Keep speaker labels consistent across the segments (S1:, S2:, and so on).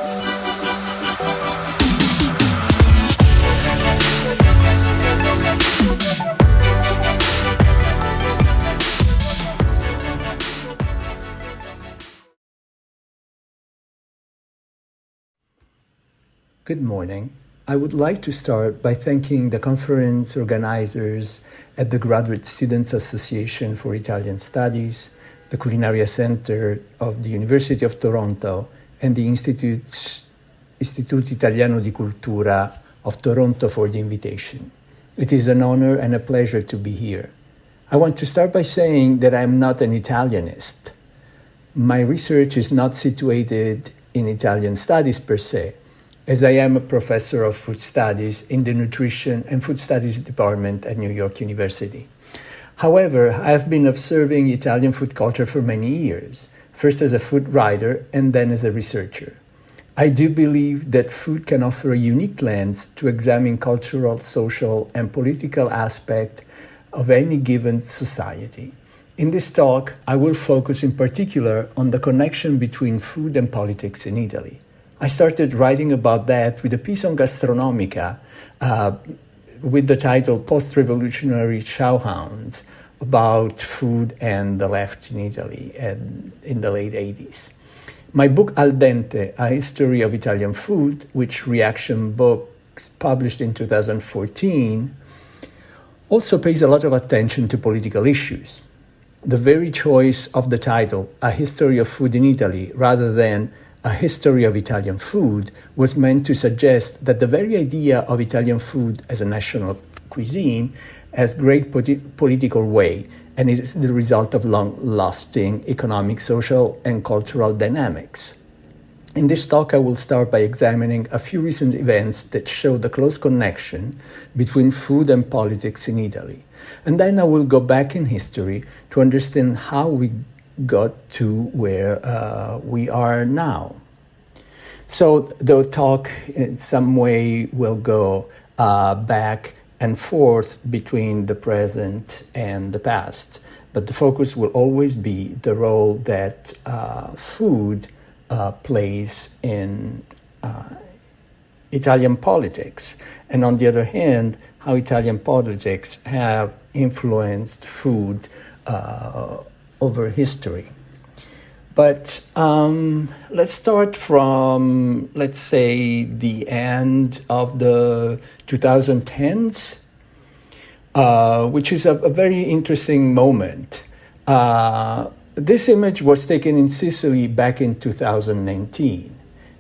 S1: Good morning. I would like to start by thanking the conference organizers at the Graduate Students Association for Italian Studies, the Culinaria Center of the University of Toronto, and the Istituto Italiano di Cultura of Toronto for the invitation. It is an honor and a pleasure to be here. I want to start by saying that I am not an Italianist. My research is not situated in Italian studies per se, as I am a professor of food studies in the Nutrition and Food Studies Department at New York University. However, I have been observing Italian food culture for many years, first as a food writer and then as a researcher. I do believe that food can offer a unique lens to examine cultural, social, and political aspects of any given society. In this talk, I will focus in particular on the connection between food and politics in Italy. I started writing about that with a piece on Gastronomica with the title Post-Revolutionary Chowhounds about food and the left in Italy in the late 80s. My book Al Dente, A History of Italian Food, which Reaction Books published in 2014, also pays a lot of attention to political issues. The very choice of the title, A History of Food in Italy, rather than A History of Italian Food, was meant to suggest that the very idea of Italian food as a national cuisine has great political weight, and it is the result of long-lasting economic, social, and cultural dynamics. In this talk, I will start by examining a few recent events that show the close connection between food and politics in Italy. And then I will go back in history to understand how we got to where we are now. So the talk in some way will go back and forth between the present and the past, but the focus will always be the role that food plays in Italian politics, and on the other hand, how Italian politics have influenced food over history. But let's start from, let's say, the end of the 2010s, which is a very interesting moment. This image was taken in Sicily back in 2019.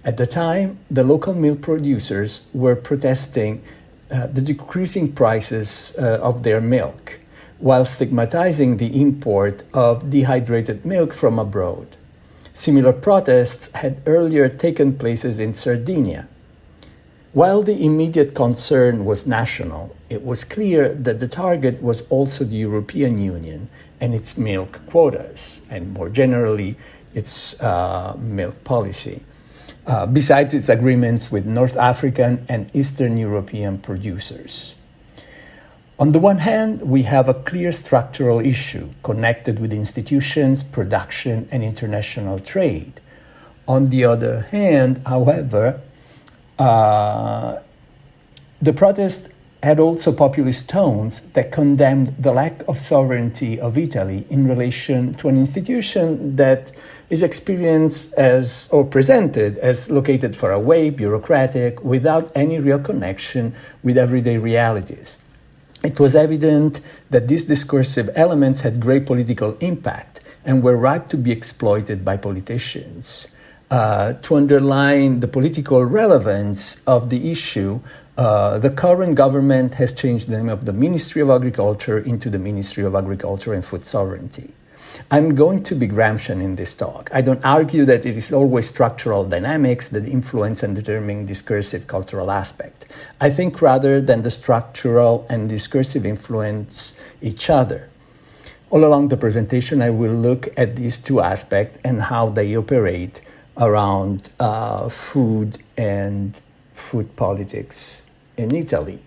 S1: At the time, the local milk producers were protesting the decreasing prices of their milk, while stigmatizing the import of dehydrated milk from abroad. Similar protests had earlier taken place in Sardinia. While the immediate concern was national, it was clear that the target was also the European Union and its milk quotas, and more generally, its milk policy, besides its agreements with North African and Eastern European producers. On the one hand, we have a clear structural issue connected with institutions, production, and international trade. On the other hand, however, the protest had also populist tones that condemned the lack of sovereignty of Italy in relation to an institution that is experienced as, or presented as, located far away, bureaucratic, without any real connection with everyday realities. It was evident that these discursive elements had great political impact and were ripe to be exploited by politicians. To underline the political relevance of the issue, the current government has changed the name of the Ministry of Agriculture into the Ministry of Agriculture and Food Sovereignty. I'm going to be Gramscian in this talk. I don't argue that it is always structural dynamics that influence and determine discursive cultural aspect. I think rather than the structural and discursive influence each other. All along the presentation, I will look at these two aspects and how they operate around food and food politics in Italy.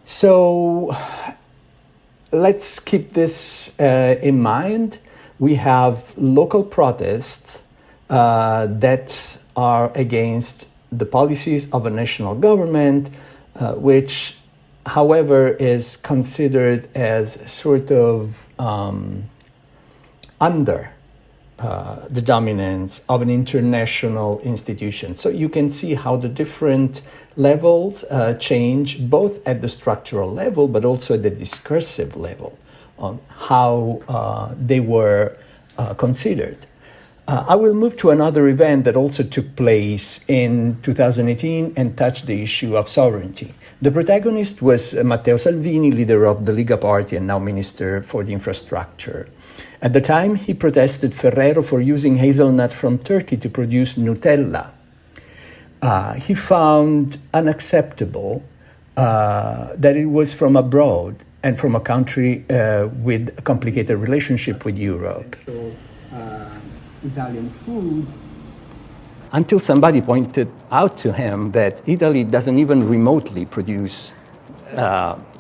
S1: So let's keep this in mind. We have local protests that are against the policies of a national government, which, however, is considered as sort of under the dominance of an international institution. So you can see how the different levels change, both at the structural level, but also at the discursive level, on how they were considered. I will move to another event that also took place in 2018 and touched the issue of sovereignty. The protagonist was Matteo Salvini, leader of the Lega Party and now Minister for the Infrastructure. At the time, he protested Ferrero for using hazelnut from Turkey to produce Nutella. He found unacceptable that it was from abroad and from a country with a complicated relationship with Europe. Italian food. Until somebody pointed out to him that Italy doesn't even remotely produce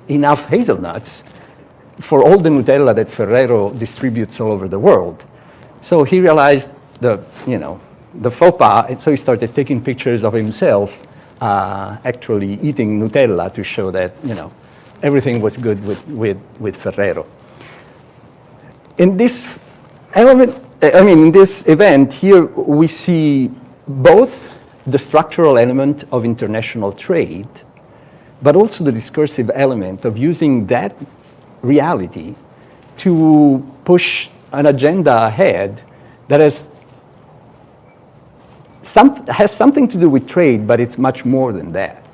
S1: enough hazelnuts for all the Nutella that Ferrero distributes all over the world. So he realized the faux pas, and so he started taking pictures of himself actually eating Nutella to show that, everything was good with Ferrero. In this element, in this event here, we see both the structural element of international trade, but also the discursive element of using that reality to push an agenda ahead that has something to do with trade, but it's much more than that,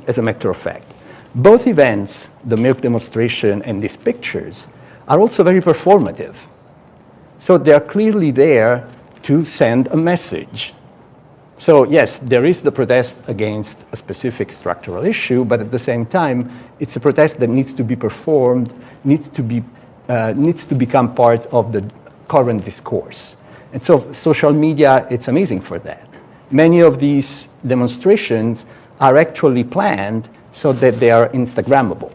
S1: as a matter of fact. Both events, the milk demonstration and these pictures, are also very performative. So they're clearly there to send a message. So yes, there is the protest against a specific structural issue, but at the same time, it's a protest that needs to be performed, needs to become part of the current discourse. And so social media, it's amazing for that. Many of these demonstrations are actually planned so that they are Instagrammable,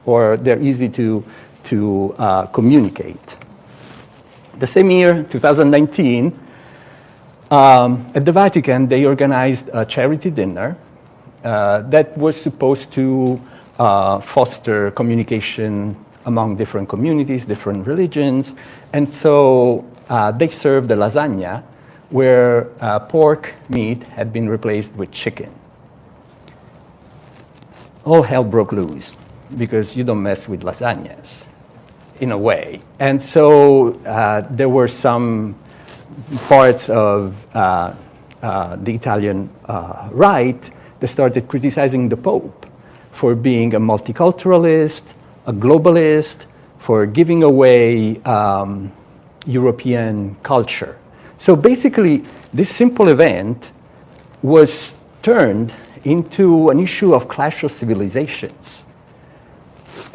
S1: or they're easy to communicate. The same year, 2019, at the Vatican, they organized a charity dinner that was supposed to foster communication among different communities, different religions. And so they served a lasagna where pork meat had been replaced with chicken. All hell broke loose because you don't mess with lasagnas, in a way. And so there were some parts of the Italian right that started criticizing the Pope for being a multiculturalist, a globalist, for giving away European culture. So basically, this simple event was turned into an issue of clash of civilizations.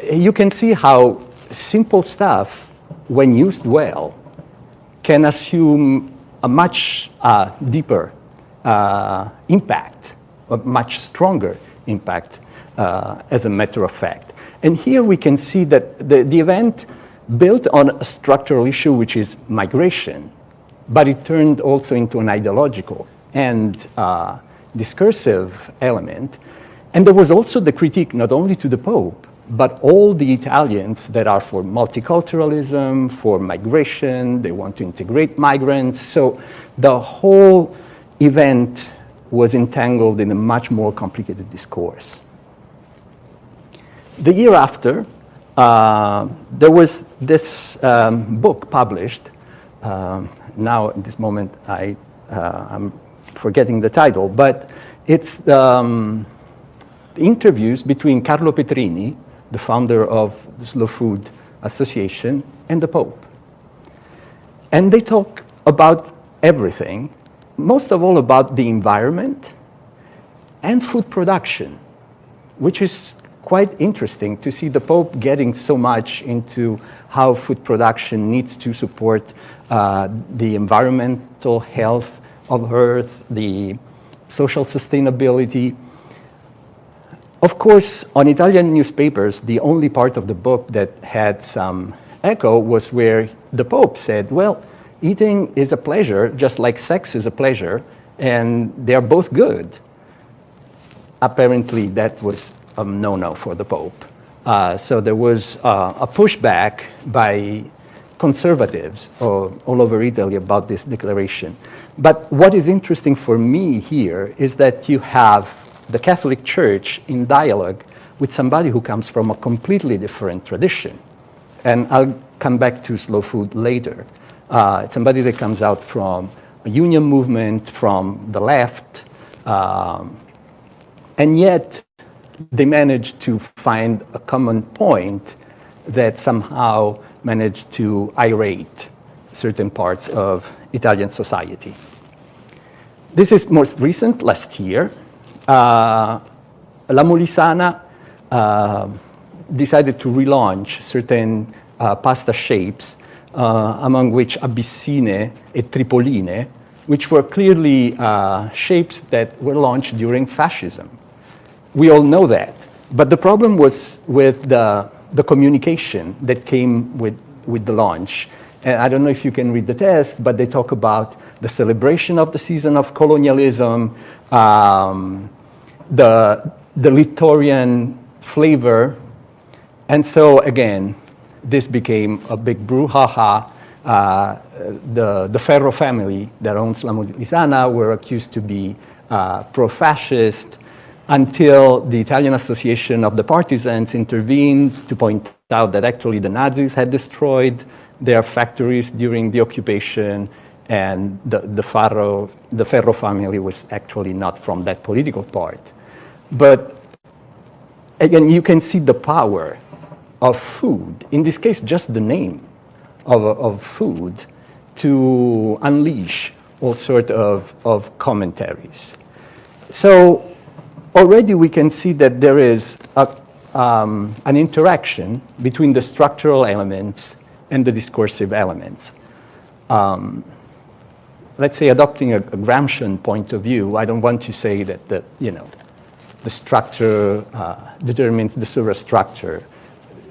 S1: You can see how simple stuff, when used well, can assume a much deeper impact, a much stronger impact, as a matter of fact. And here we can see that the event built on a structural issue, which is migration, but it turned also into an ideological and discursive element. And there was also the critique not only to the Pope, but all the Italians that are for multiculturalism, for migration, they want to integrate migrants. So the whole event was entangled in a much more complicated discourse. The year after, there was this book published. Now, at this moment, I'm forgetting the title, but it's the interviews between Carlo Petrini, the founder of the Slow Food Association, and the Pope. And they talk about everything, most of all about the environment and food production, which is quite interesting to see the Pope getting so much into how food production needs to support the environmental health of Earth, the social sustainability. Of course, on Italian newspapers, the only part of the book that had some echo was where the Pope said, well, Eating is a pleasure, just like sex is a pleasure, and they are both good. Apparently, that was a no-no for the Pope. So there was a pushback by conservatives all over Italy about this declaration. But what is interesting for me here is that you have the Catholic Church in dialogue with somebody who comes from a completely different tradition. And I'll come back to slow food later. It's somebody that comes out from a union movement, from the left, and yet they managed to find a common point that somehow managed to irate certain parts of Italian society. This is most recent, last year. La Molisana decided to relaunch certain pasta shapes, among which Abyssine and Tripoline, which were clearly shapes that were launched during fascism. We all know that. But the problem was with the communication that came with the launch. And I don't know if you can read the text, but they talk about the celebration of the season of colonialism, the Littorian flavor. And so, again, this became a big brouhaha. The Ferro family that owns La Molisana were accused to be pro-fascist, until the Italian Association of the Partisans intervened to point out that actually the Nazis had destroyed their factories during the occupation, and the Ferro family was actually not from that political part. But again, you can see the power of food, in this case just the name of food, to unleash all sorts of commentaries. So already we can see that there is an interaction between the structural elements and the discursive elements. Let's say, adopting a Gramscian point of view, I don't want to say that the structure determines the superstructure.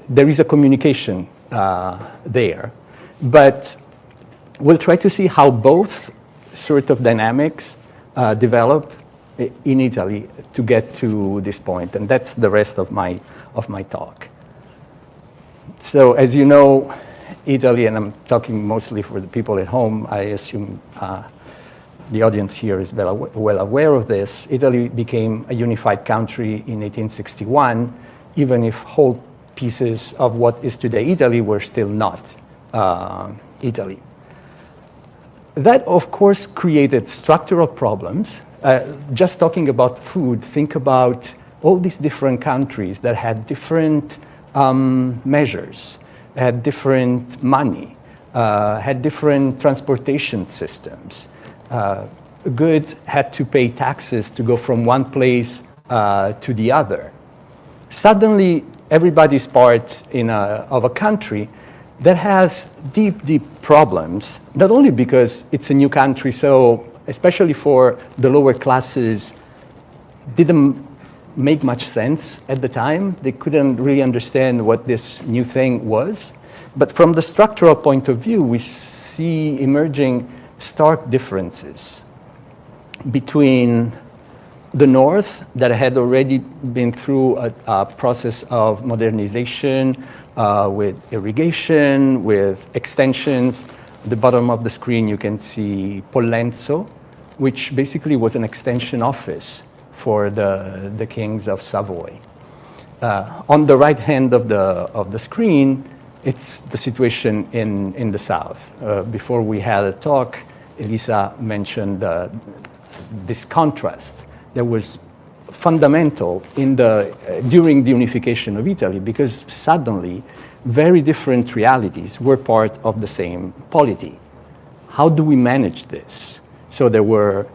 S1: There is a communication there, but we'll try to see how both sort of dynamics develop in Italy to get to this point, and that's the rest of my talk. So, as you know, Italy, and I'm talking mostly for the people at home, I assume the audience here is well aware of this. Italy became a unified country in 1861, even if whole pieces of what is today Italy were still not Italy. That, of course, created structural problems. Just talking about food, think about all these different countries that had different measures, had different money, had different transportation systems. Goods had to pay taxes to go from one place to the other. Suddenly, everybody's part of a country that has deep, deep problems, not only because it's a new country, so especially for the lower classes, didn't make much sense at the time. They couldn't really understand what this new thing was. But from the structural point of view, we see emerging stark differences between the North, that had already been through a process of modernization with irrigation, with extensions. At the bottom of the screen, you can see Pollenzo, which basically was an extension office for the kings of Savoy. On the right hand of the screen, it's the situation in the South. Before we had a talk, Elisa mentioned this contrast that was fundamental during the unification of Italy, because suddenly very different realities were part of the same polity. How do we manage this? So there were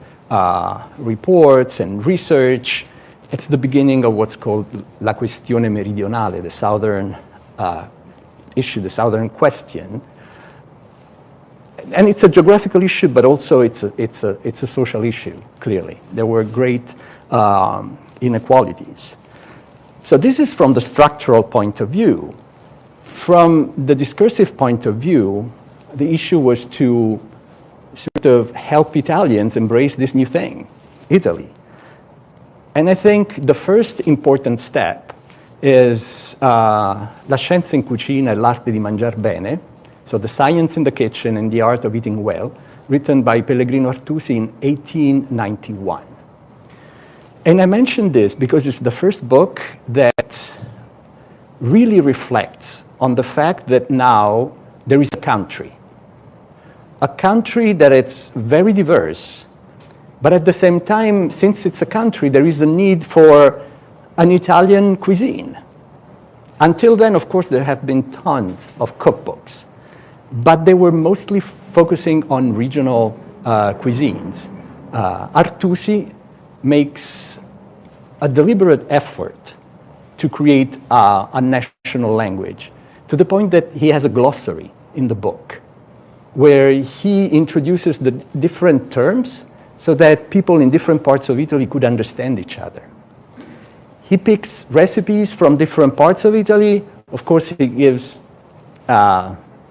S1: reports and research. It's the beginning of what's called la questione meridionale, the southern issue, the southern question. And it's a geographical issue, but also it's a social issue, clearly. There were great inequalities. So this is from the structural point of view. From the discursive point of view, the issue was to sort of help Italians embrace this new thing, Italy. And I think the first important step is La scienza in cucina e l'arte di mangiar bene, so The Science in the Kitchen and the Art of Eating Well, written by Pellegrino Artusi in 1891. And I mention this because it's the first book that really reflects on the fact that now there is a country that is very diverse, but at the same time, since it's a country, there is a need for an Italian cuisine. Until then, of course, there have been tons of cookbooks, but they were mostly focusing on regional cuisines. Artusi makes a deliberate effort to create a national language, to the point that he has a glossary in the book, where he introduces the different terms so that people in different parts of Italy could understand each other. He picks recipes from different parts of Italy. Of course, he gives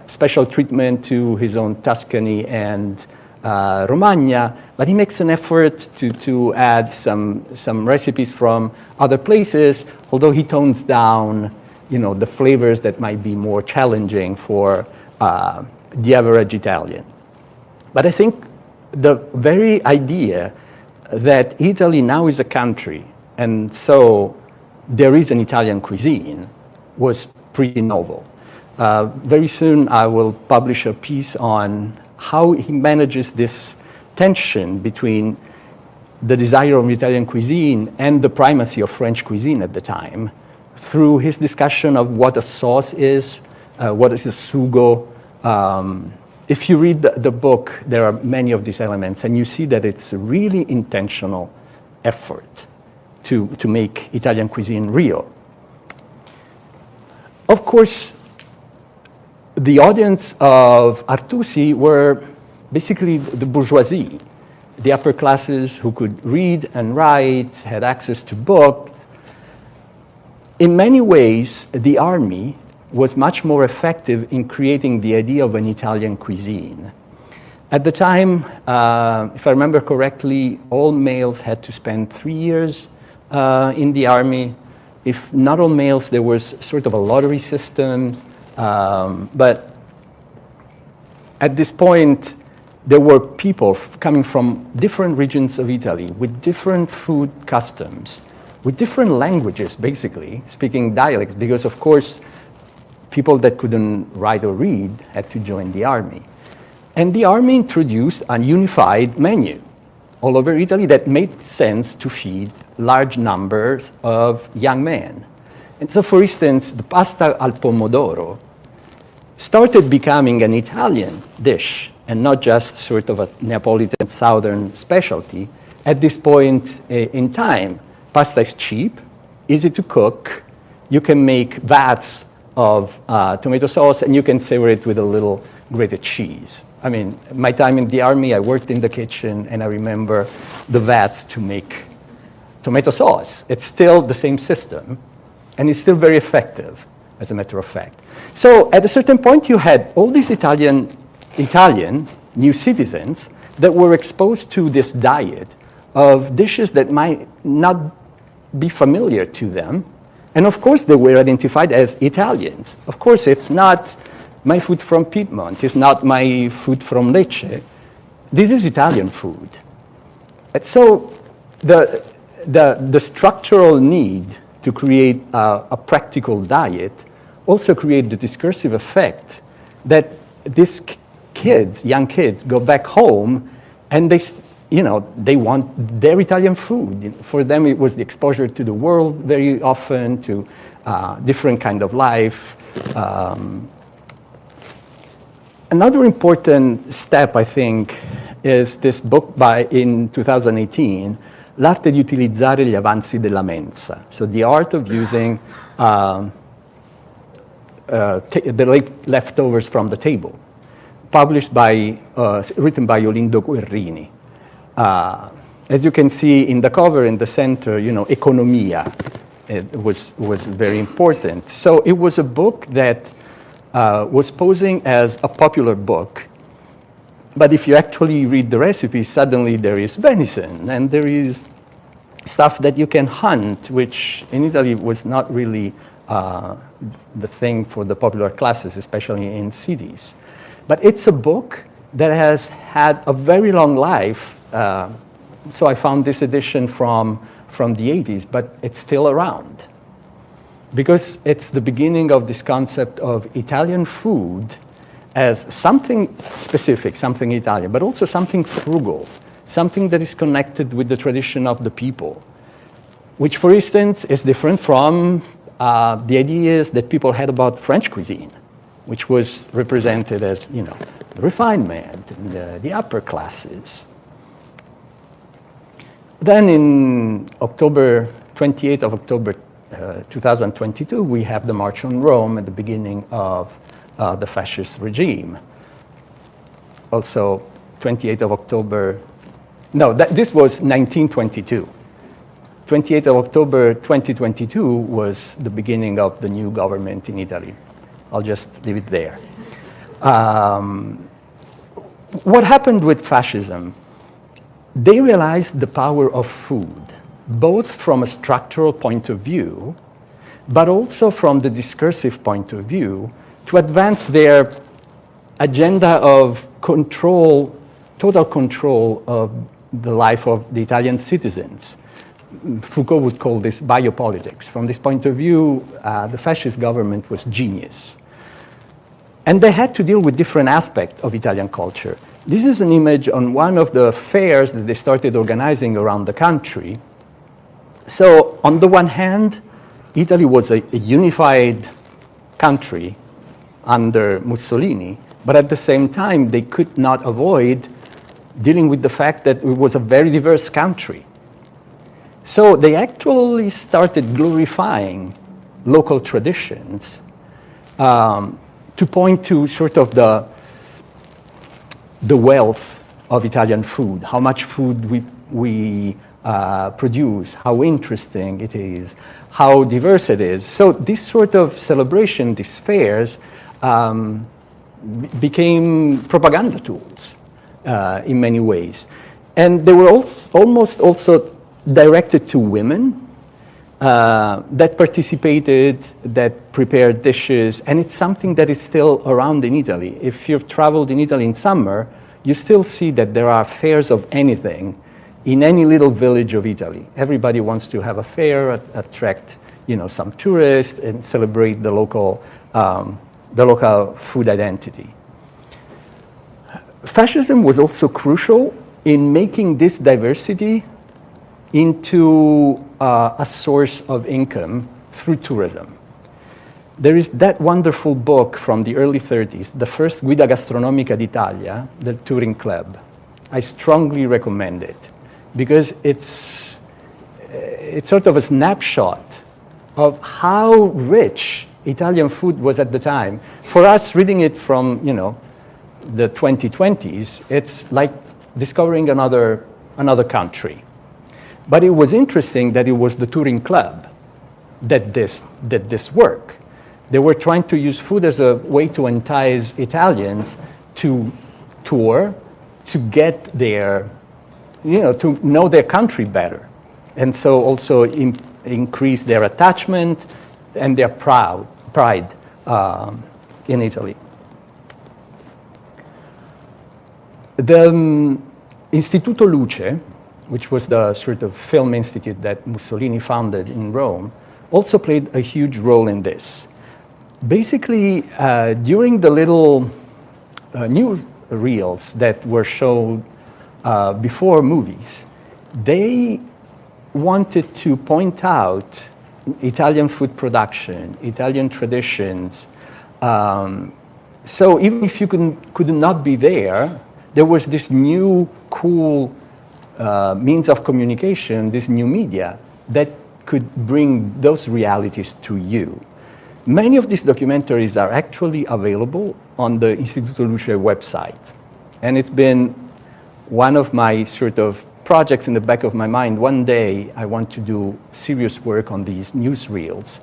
S1: special treatment to his own Tuscany and Romagna, but he makes an effort to add some recipes from other places, although he tones down, the flavors that might be more challenging for the average Italian. But I think the very idea that Italy now is a country, and so there is an Italian cuisine, was pretty novel. Very soon I will publish a piece on how he manages this tension between the desire of Italian cuisine and the primacy of French cuisine at the time, through his discussion of what a sauce is, what is a sugo. If you read the book, there are many of these elements, and you see that it's a really intentional effort to make Italian cuisine real. Of course, the audience of Artusi were basically the bourgeoisie, the upper classes who could read and write, had access to books. In many ways, the army was much more effective in creating the idea of an Italian cuisine. At the time, if I remember correctly, all males had to spend 3 years in the army. If not all males, there was sort of a lottery system. But at this point, there were people coming from different regions of Italy with different food customs, with different languages, basically, speaking dialects, because of course, people that couldn't write or read had to join the army. And the army introduced a unified menu all over Italy that made sense to feed large numbers of young men. And so, for instance, the pasta al pomodoro started becoming an Italian dish and not just sort of a Neapolitan southern specialty. At this point in time, pasta is cheap, easy to cook. You can make vats of tomato sauce, and you can savor it with a little grated cheese. I mean, my time in the army, I worked in the kitchen, and I remember the vats to make tomato sauce. It's still the same system, and it's still very effective, as a matter of fact. So at a certain point, you had all these Italian new citizens that were exposed to this diet of dishes that might not be familiar to them. And of course, they were identified as Italians. Of course, it's not my food from Piedmont. It's not my food from Lecce. This is Italian food. And so the structural need to create a practical diet also created the discursive effect that these kids, young kids, go back home and they want their Italian food. For them, it was the exposure to the world very often, to different kind of life. Another important step, I think, is this book in 2018, L'arte di utilizzare gli avanzi della mensa. So the art of using the leftovers from the table, written by Olindo Guerrini. As you can see in the cover in the center, economia was very important. So it was a book that was posing as a popular book. But if you actually read the recipe, suddenly there is venison, and there is stuff that you can hunt, which in Italy was not really the thing for the popular classes, especially in cities. But it's a book that has had a very long life. So I found this edition from the 80s, but it's still around. Because it's the beginning of this concept of Italian food as something specific, something Italian, but also something frugal, something that is connected with the tradition of the people, which, for instance, is different from the ideas that people had about French cuisine, which was represented as, you know, the refinement and the upper classes. Then in October, 28th of October 2022, we have the March on Rome at the beginning of the fascist regime. Also, 28th of October, no, this was 1922. 28th of October 2022 was the beginning of the new government in Italy. I'll just leave it there. What happened with fascism? They realized the power of food, both from a structural point of view, but also from the discursive point of view, to advance their agenda of control, total control of the life of the Italian citizens. Foucault would call this biopolitics. From this point of view, the fascist government was genius. And they had to deal with different aspects of Italian culture. This is an image on one of the fairs that they started organizing around the country. So on the one hand, Italy was a unified country under Mussolini, but at the same time, they could not avoid dealing with the fact that it was a very diverse country. So they actually started glorifying local traditions to point to sort of the wealth of Italian food, how much food we produce, how interesting it is, how diverse it is. So this sort of celebration, these fairs, became propaganda tools in many ways. And they were almost also directed to women that participated, that prepared dishes, and it's something that is still around in Italy. If you've traveled in Italy in summer, you still see that there are fairs of anything in any little village of Italy. Everybody wants to have a fair, attract, you know, some tourists and celebrate the local food identity. Fascism was also crucial in making this diversity into a source of income through tourism. There is that wonderful book from the early 30s, the first Guida Gastronomica d'Italia, the Touring Club. I strongly recommend it because it's sort of a snapshot of how rich Italian food was at the time. For us, reading it from, you know, the 2020s, it's like discovering another country. But it was interesting that it was the Touring Club that did this work. They were trying to use food as a way to entice Italians to tour, to get their, you know, to know their country better. And so also increase their attachment and their pride in Italy. The Istituto Luce, which was the sort of film institute that Mussolini founded in Rome, also played a huge role in this. Basically, during the little news reels that were shown before movies, they wanted to point out Italian food production, Italian traditions. So even if you could not be there, there was this new cool means of communication, this new media that could bring those realities to you. Many of these documentaries are actually available on the Istituto Luce website. And it's been one of my sort of projects in the back of my mind. One day I want to do serious work on these newsreels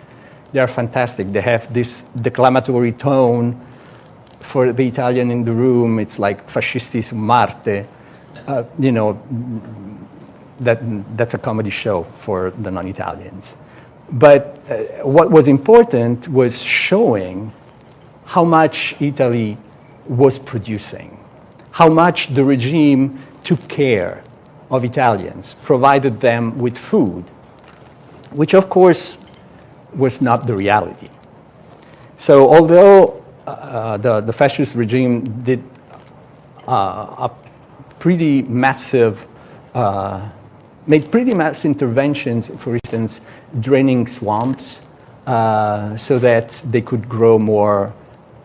S1: They are fantastic. They have this declamatory tone. For the Italian in the room, it's like fascisti su Marte. You know, that's a comedy show for the non-Italians. But what was important was showing how much Italy was producing, how much the regime took care of Italians, provided them with food, which of course was not the reality. So although the fascist regime did a pretty massive, made pretty massive interventions, for instance, draining swamps so that they could grow more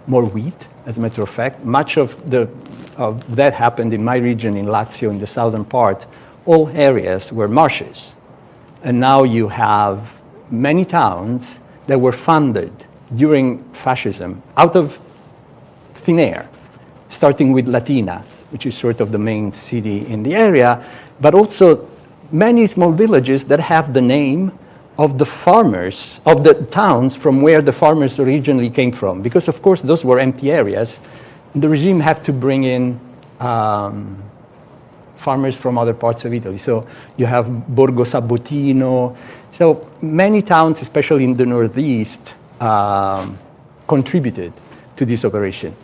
S1: wheat, as a matter of fact. Much of that happened in my region, in Lazio, in the southern part. All areas were marshes. And now you have many towns that were funded during fascism out of thin air, starting with Latina, which is sort of the main city in the area, but also many small villages that have the name of the farmers, of the towns from where the farmers originally came from. Because of course those were empty areas. The regime had to bring in farmers from other parts of Italy. So you have Borgo Sabotino. So many towns, especially in the Northeast, contributed to this operation.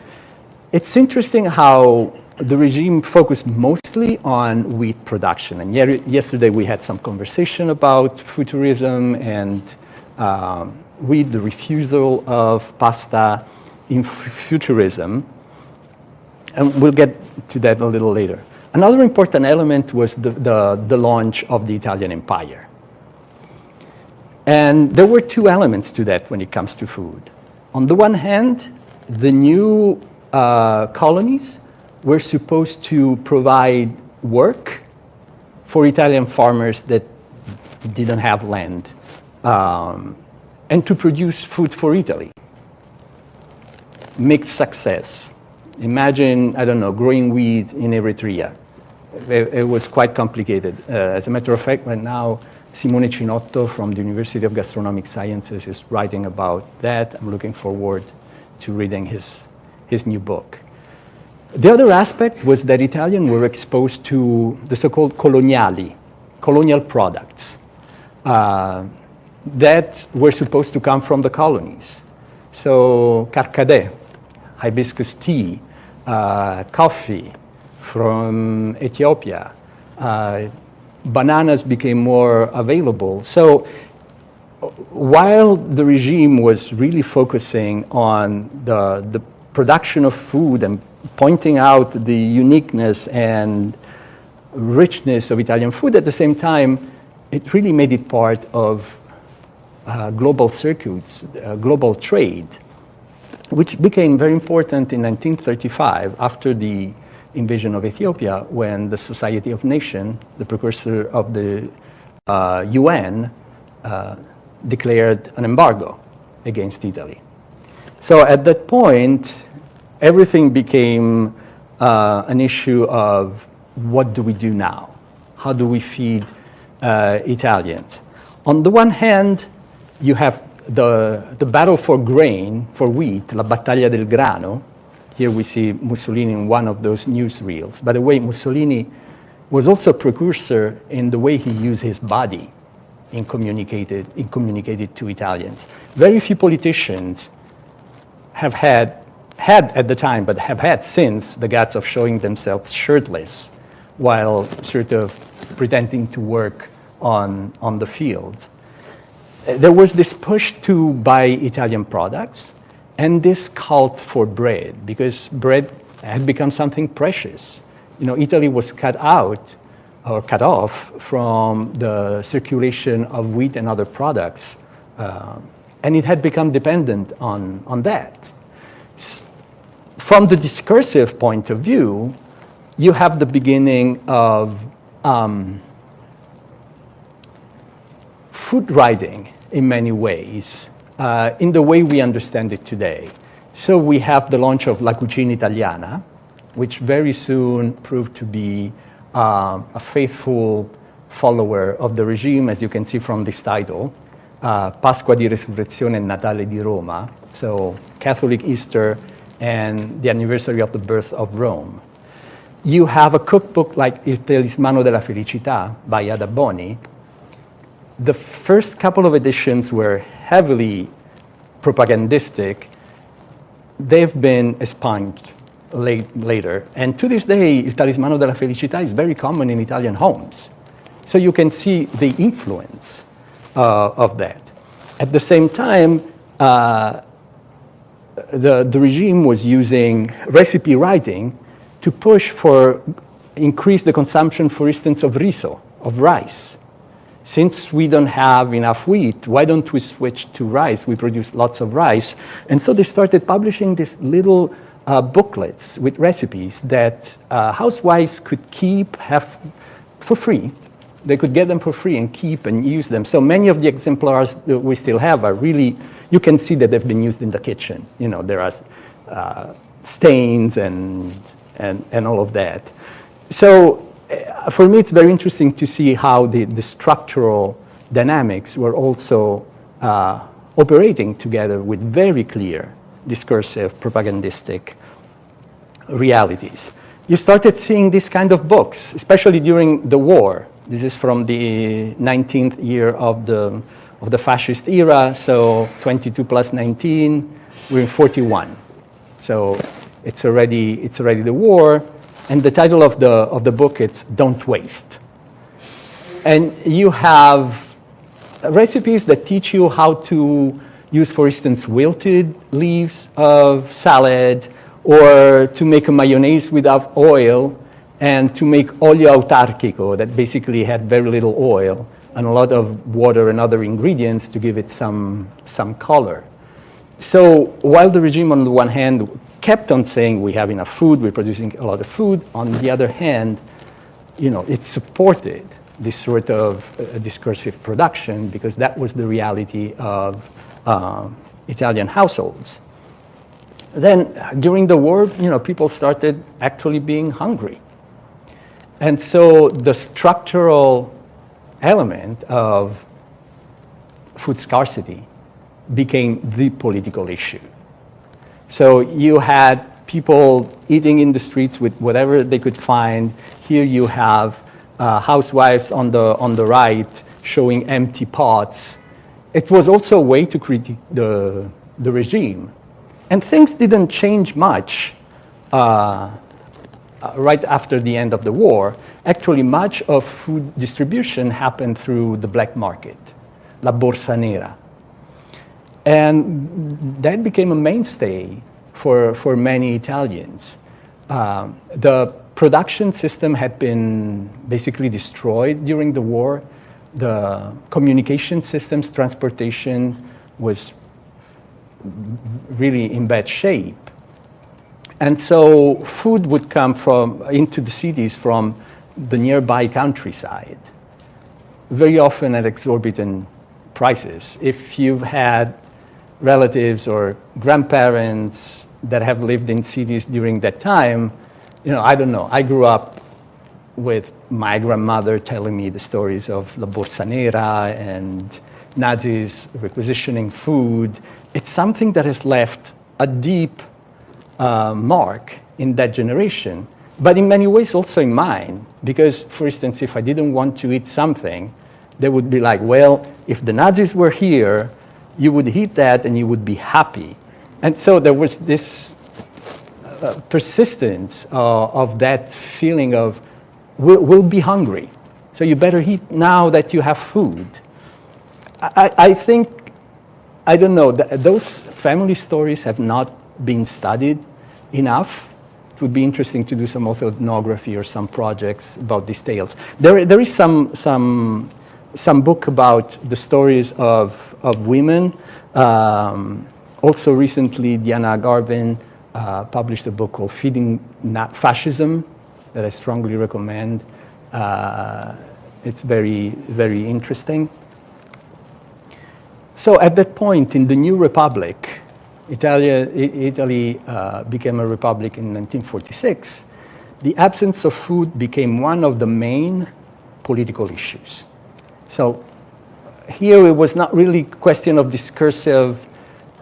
S1: It's interesting how the regime focused mostly on wheat production. And yesterday we had some conversation about futurism and wheat, the refusal of pasta in futurism. And we'll get to that a little later. Another important element was the launch of the Italian Empire. And there were two elements to that when it comes to food. On the one hand, the new colonies were supposed to provide work for Italian farmers that didn't have land and to produce food for Italy. Mixed success. Imagine, I don't know, growing wheat in Eritrea. It was quite complicated. As a matter of fact, right now, Simone Cinotto from the University of Gastronomic Sciences is writing about that. I'm looking forward to reading his new book. The other aspect was that Italians were exposed to the so-called colonial products that were supposed to come from the colonies. So carcadè, hibiscus tea, coffee from Ethiopia, bananas became more available. So while the regime was really focusing on the production of food and pointing out the uniqueness and richness of Italian food, at the same time, it really made it part of global circuits, global trade, which became very important in 1935 after the invasion of Ethiopia, when the Society of Nations, the precursor of the UN, declared an embargo against Italy. So at that point, everything became an issue of what do we do now? How do we feed Italians? On the one hand, you have the battle for grain, for wheat, la battaglia del grano. Here we see Mussolini in one of those newsreels. By the way, Mussolini was also a precursor in the way he used his body in communicated to Italians. Very few politicians have had at the time, but have had since, the guts of showing themselves shirtless while sort of pretending to work on the field. There was this push to buy Italian products and this cult for bread, because bread had become something precious. You know, Italy was cut off from the circulation of wheat and other products, and it had become dependent on that. From the discursive point of view, you have the beginning of food writing in many ways, in the way we understand it today. So we have the launch of La Cucina Italiana, which very soon proved to be a faithful follower of the regime, as you can see from this title. Pasqua di Resurrezione and Natale di Roma, so Catholic Easter and the anniversary of the birth of Rome. You have a cookbook like Il Talismano della Felicità by Ada Boni. The first couple of editions were heavily propagandistic. They've been expunged later. And to this day, Il Talismano della Felicità is very common in Italian homes. So you can see the influence of that. At the same time, the regime was using recipe writing to push for increase the consumption, for instance, of riso, of rice. Since we don't have enough wheat, why don't we switch to rice? We produce lots of rice. And so they started publishing these little booklets with recipes that housewives could have for free. They could get them for free and keep and use them. So many of the exemplars that we still have are really, you can see that they've been used in the kitchen. You know, there are stains and all of that. So for me, it's very interesting to see how the structural dynamics were also operating together with very clear discursive, propagandistic realities. You started seeing this kind of books, especially during the war. This is from the 19th year of the fascist era, so 22 plus 19, we're in 41. So it's already the war, and the title of the book is Don't Waste. And you have recipes that teach you how to use, for instance, wilted leaves of salad, or to make a mayonnaise without oil, and to make olio autarchico, that basically had very little oil and a lot of water and other ingredients to give it some color. So while the regime on the one hand kept on saying we have enough food, we're producing a lot of food, on the other hand, you know, it supported this sort of discursive production because that was the reality of Italian households. Then during the war, you know, people started actually being hungry. And so the structural element of food scarcity became the political issue. So you had people eating in the streets with whatever they could find. Here you have housewives on the right showing empty pots. It was also a way to critique the regime. And things didn't change much right after the end of the war. Actually, much of food distribution happened through the black market, la borsa nera. And that became a mainstay for many Italians. The production system had been basically destroyed during the war. The communication systems, transportation was really in bad shape. And so food would come into the cities from the nearby countryside, very often at exorbitant prices. If you've had relatives or grandparents that have lived in cities during that time, you know, I don't know. I grew up with my grandmother telling me the stories of La Borsa Nera and Nazis requisitioning food. It's something that has left a deep mark in that generation, but in many ways also in mine. Because, for instance, if I didn't want to eat something, they would be like, well, if the Nazis were here, you would eat that and you would be happy. And so there was this persistence of that feeling of, we'll be hungry, so you better eat now that you have food. I think, I don't know, those family stories have not been studied enough. It would be interesting to do some ethnography or some projects about these tales. There is some book about the stories of women. Also recently, Diana Garvin published a book called Feeding Fascism that I strongly recommend. It's very, very interesting. So at that point in the new republic, Italy became a republic in 1946. The absence of food became one of the main political issues. So here it was not really a question of discursive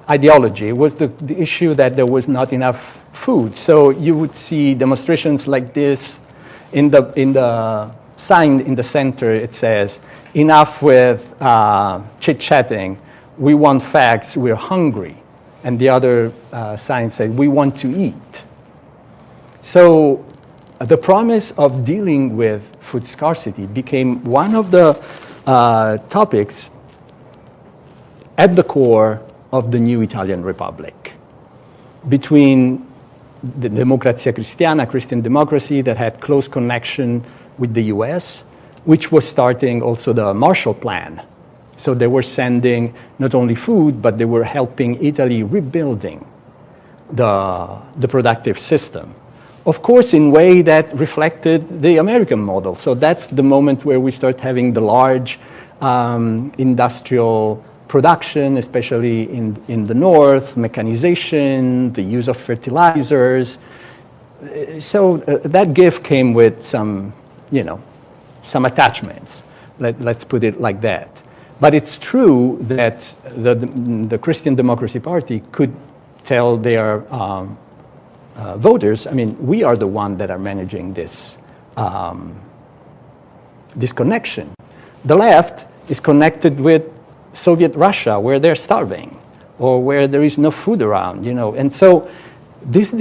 S1: ideology. It was the issue that there was not enough food. So you would see demonstrations like this. In the sign in the center, it says, "Enough with chit-chatting. We want facts. We're hungry." And the other sign said, "We want to eat." So the promise of dealing with food scarcity became one of the topics at the core of the new Italian Republic. Between the Democrazia Cristiana, Christian democracy that had close connection with the US, which was starting also the Marshall Plan. So they were sending not only food, but they were helping Italy rebuilding the productive system. Of course, in a way that reflected the American model. So that's the moment where we start having the large industrial production, especially in the north, mechanization, the use of fertilizers. So that gift came with some, some attachments. Let's put it like that. But it's true that the Christian Democracy Party could tell their voters, I mean, we are the ones that are managing this, this connection. The left is connected with Soviet Russia, where they're starving, or where there is no food around, And so this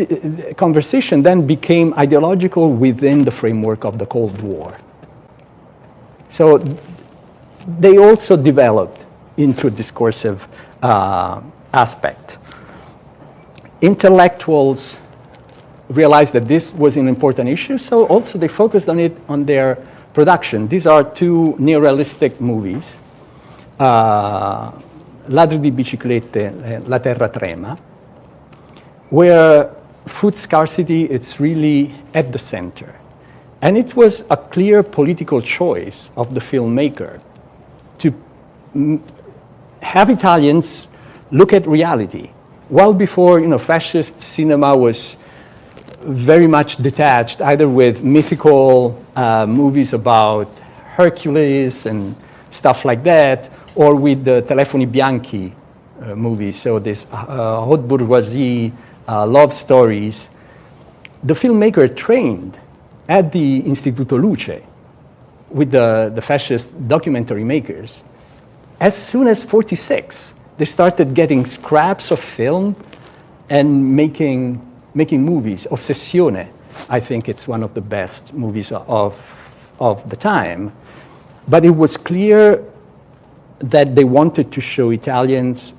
S1: conversation then became ideological within the framework of the Cold War. So they also developed into a discursive aspect. Intellectuals realized that this was an important issue, so also they focused on it on their production. These are two neorealistic movies. Ladri di biciclette, La Terra Trema, where food scarcity is really at the center. And it was a clear political choice of the filmmaker to have Italians look at reality. Well before, fascist cinema was very much detached, either with mythical movies about Hercules and stuff like that, or with the Telefoni Bianchi movies, so this haute bourgeoisie love stories. The filmmaker trained at the Istituto Luce with the fascist documentary makers. As soon as 1946, they started getting scraps of film and making movies. Ossessione, I think it's one of the best movies of the time. But it was clear that they wanted to show Italians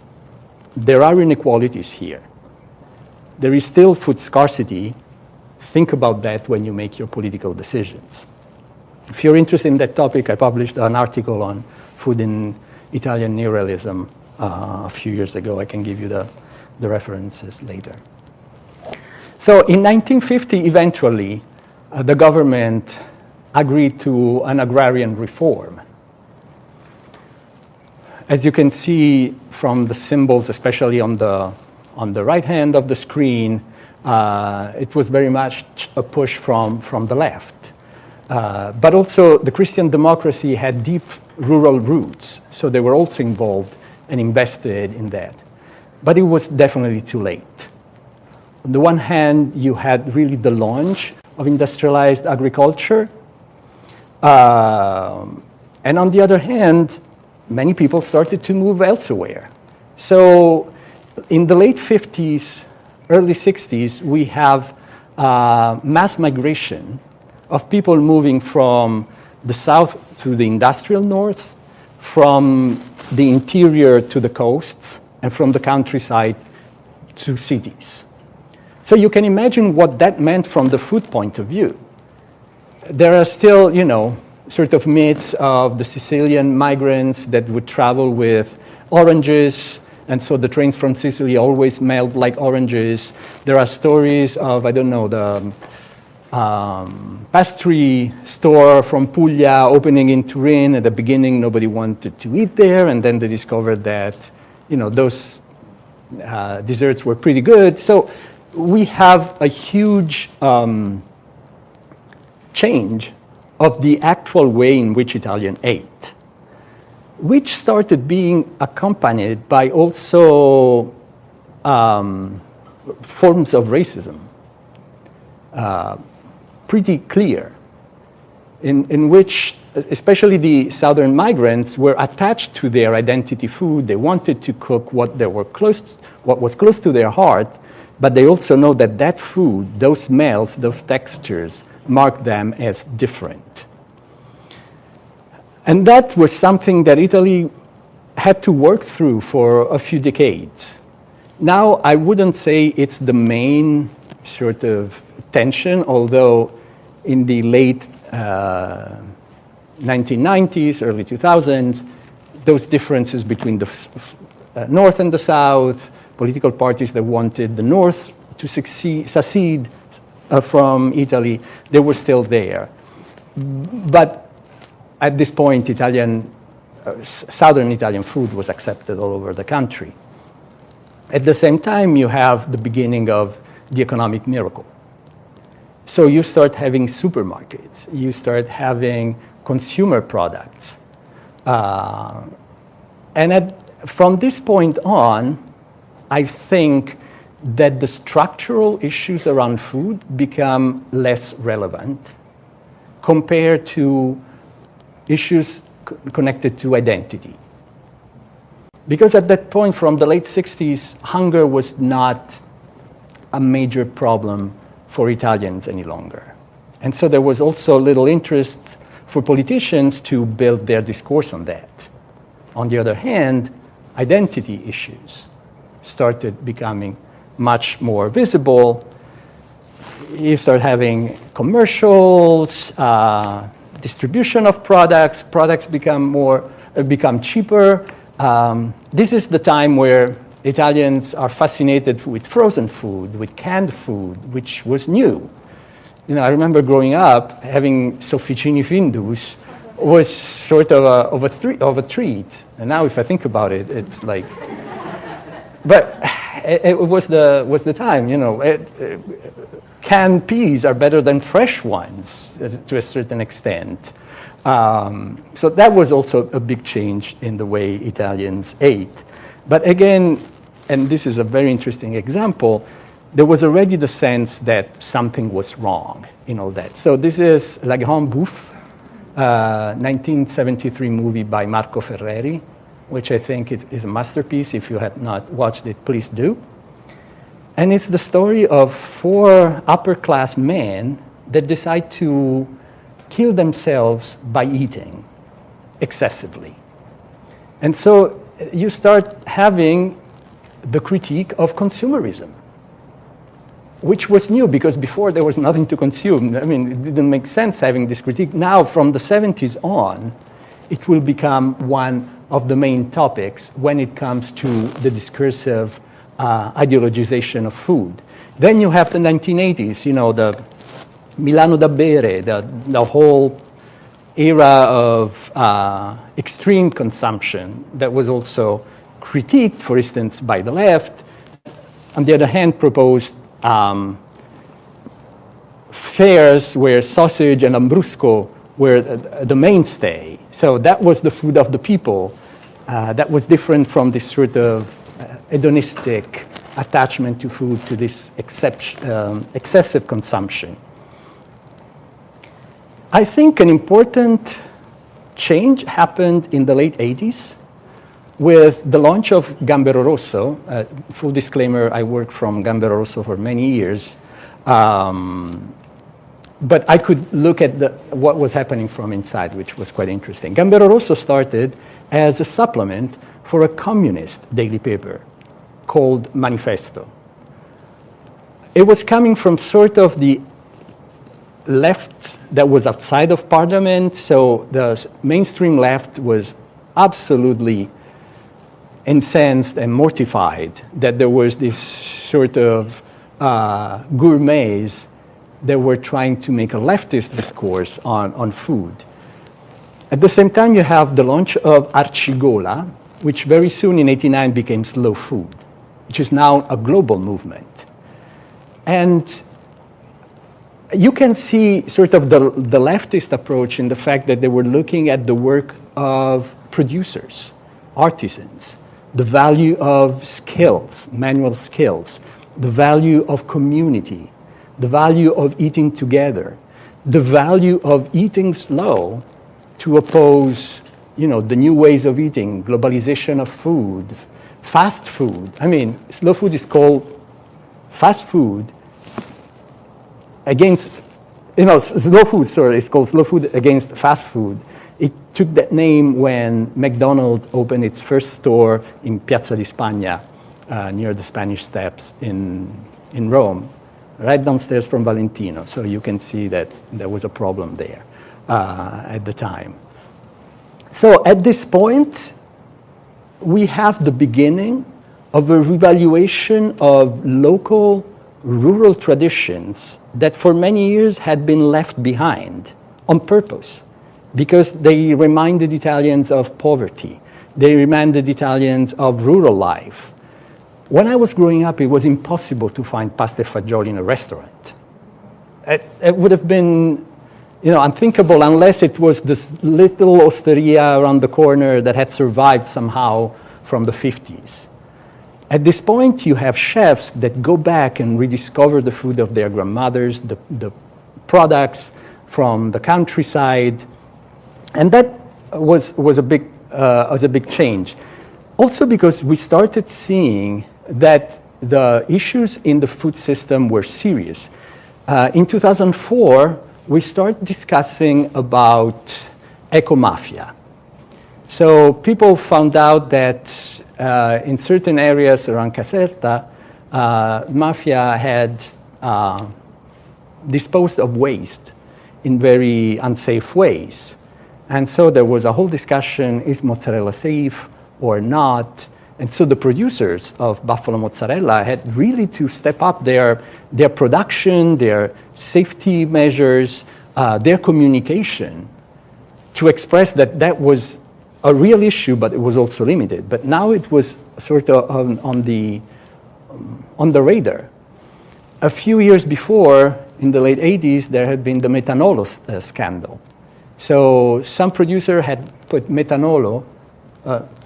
S1: there are inequalities here. There is still food scarcity. Think about that when you make your political decisions. If you're interested in that topic, I published an article on food in Italian neorealism a few years ago. I can give you the references later. So in 1950, eventually, the government agreed to an agrarian reform. As you can see from the symbols, especially on the right hand of the screen, it was very much a push from the left. But also the Christian democracy had deep rural roots, so they were also involved and invested in that. But it was definitely too late. On the one hand, you had really the launch of industrialized agriculture. And on the other hand, many people started to move elsewhere. So in the late 50s, early 60s, we have mass migration of people moving from the south to the industrial north, from the interior to the coasts, and from the countryside to cities. So you can imagine what that meant from the food point of view. There are still, sort of myths of the Sicilian migrants that would travel with oranges, and so the trains from Sicily always smelled like oranges. There are stories of, the pastry store from Puglia opening in Turin. At the beginning, nobody wanted to eat there, and then they discovered that, those desserts were pretty good. So we have a huge change of the actual way in which Italians ate. which started being accompanied by also forms of racism, pretty clear, in which especially the southern migrants were attached to their identity food. They wanted to cook what was close to their heart, but they also know that that food, those smells, those textures, mark them as different. And that was something that Italy had to work through for a few decades. Now, I wouldn't say it's the main sort of tension, although in the late 1990s, early 2000s, those differences between the North and the South, political parties that wanted the North to secede from Italy, they were still there. But at this point, southern Italian food was accepted all over the country. At the same time, you have the beginning of the economic miracle. So you start having supermarkets, you start having consumer products. And from this point on, I think that the structural issues around food become less relevant compared to issues connected to identity. Because at that point, from the late 60s, hunger was not a major problem for Italians any longer. And so there was also little interest for politicians to build their discourse on that. On the other hand, identity issues started becoming much more visible. You start having commercials, distribution of products become cheaper. This is the time where Italians are fascinated with frozen food, with canned food, which was new. I remember growing up, having sofficini findus was sort of a treat. And now if I think about it, it's like, but it was the time, canned peas are better than fresh ones to a certain extent. So that was also a big change in the way Italians ate. But again, and this is a very interesting example, there was already the sense that something was wrong in all that. So this is La Grande Bouffe, 1973 movie by Marco Ferreri, which I think is a masterpiece. If you have not watched it, please do. And it's the story of 4 upper-class men that decide to kill themselves by eating excessively. And so you start having the critique of consumerism, which was new because before there was nothing to consume. I mean, it didn't make sense having this critique. Now, from the 70s on, it will become one of the main topics when it comes to the discursive ideologization of food. Then you have the 1980s, the Milano da bere, the whole era of extreme consumption that was also critiqued, for instance, by the left. On the other hand, proposed fairs where sausage and lambrusco were the mainstay. So that was the food of the people. That was different from this sort of hedonistic attachment to food, to this excessive consumption. I think an important change happened in the late 80s with the launch of Gambero Rosso. Full disclaimer, I worked from Gambero Rosso for many years. But I could look at what was happening from inside, which was quite interesting. Gambero Rosso started as a supplement for a communist daily paper called Manifesto. It was coming from sort of the left that was outside of parliament, so the mainstream left was absolutely incensed and mortified that there was this sort of gourmets that were trying to make a leftist discourse on food. At the same time, you have the launch of Arcigola, which very soon in '89 became slow food, which is now a global movement. And you can see sort of the leftist approach in the fact that they were looking at the work of producers, artisans, the value of skills, manual skills, the value of community, the value of eating together, the value of eating slow to oppose, the new ways of eating, globalization of food, fast food. I mean, slow food is called fast food against, slow food, sorry, it's called slow food against fast food. It took that name when McDonald's opened its first store in Piazza di Spagna, near the Spanish Steps in Rome, right downstairs from Valentino. So you can see that there was a problem there at the time. So at this point, we have the beginning of a revaluation of local rural traditions that for many years had been left behind on purpose, because they reminded Italians of poverty. They reminded Italians of rural life. When I was growing up, it was impossible to find pasta e fagioli in a restaurant. It would have been, unthinkable unless it was this little osteria around the corner that had survived somehow from the 50s. At this point, you have chefs that go back and rediscover the food of their grandmothers, the products from the countryside, and that was a big change. Also because we started seeing that the issues in the food system were serious. In 2004, we started discussing about eco-mafia. So people found out that in certain areas around Caserta, mafia had disposed of waste in very unsafe ways. And so there was a whole discussion, is mozzarella safe or not? And so the producers of buffalo mozzarella had really to step up their production, their safety measures, their communication to express that that was a real issue, but it was also limited. But now it was sort of on the radar. A few years before, in the late 80s, there had been the metanolo scandal. So some producer had put metanolo,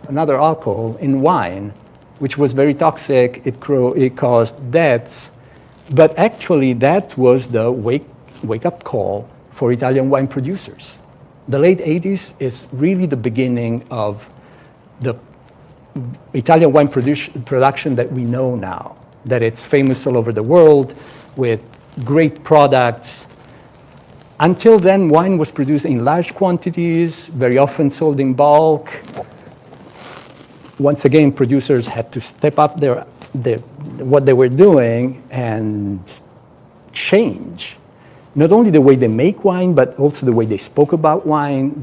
S1: another alcohol, in wine, which was very toxic. It caused deaths. But actually, that was the wake-up call for Italian wine producers. The late 80s is really the beginning of the Italian wine production that we know now, that it's famous all over the world with great products. Until then, wine was produced in large quantities, very often sold in bulk. Once again, producers had to step up what they were doing and change not only the way they make wine, but also the way they spoke about wine,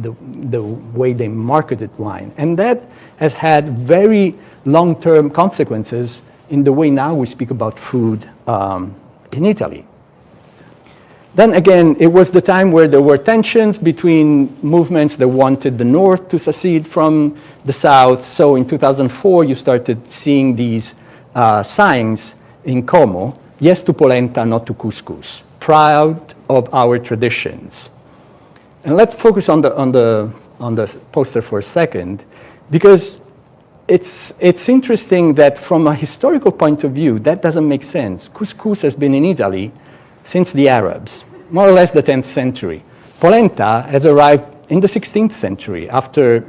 S1: the way they marketed wine. And that has had very long-term consequences in the way now we speak about food in Italy. Then again, it was the time where there were tensions between movements that wanted the North to secede from the South. So in 2004, you started seeing these signs in Como, yes to polenta, not to couscous, proud of our traditions. And let's focus on the poster for a second, because it's interesting that from a historical point of view, that doesn't make sense. Couscous has been in Italy since the Arabs, more or less the 10th century. Polenta has arrived in the 16th century after,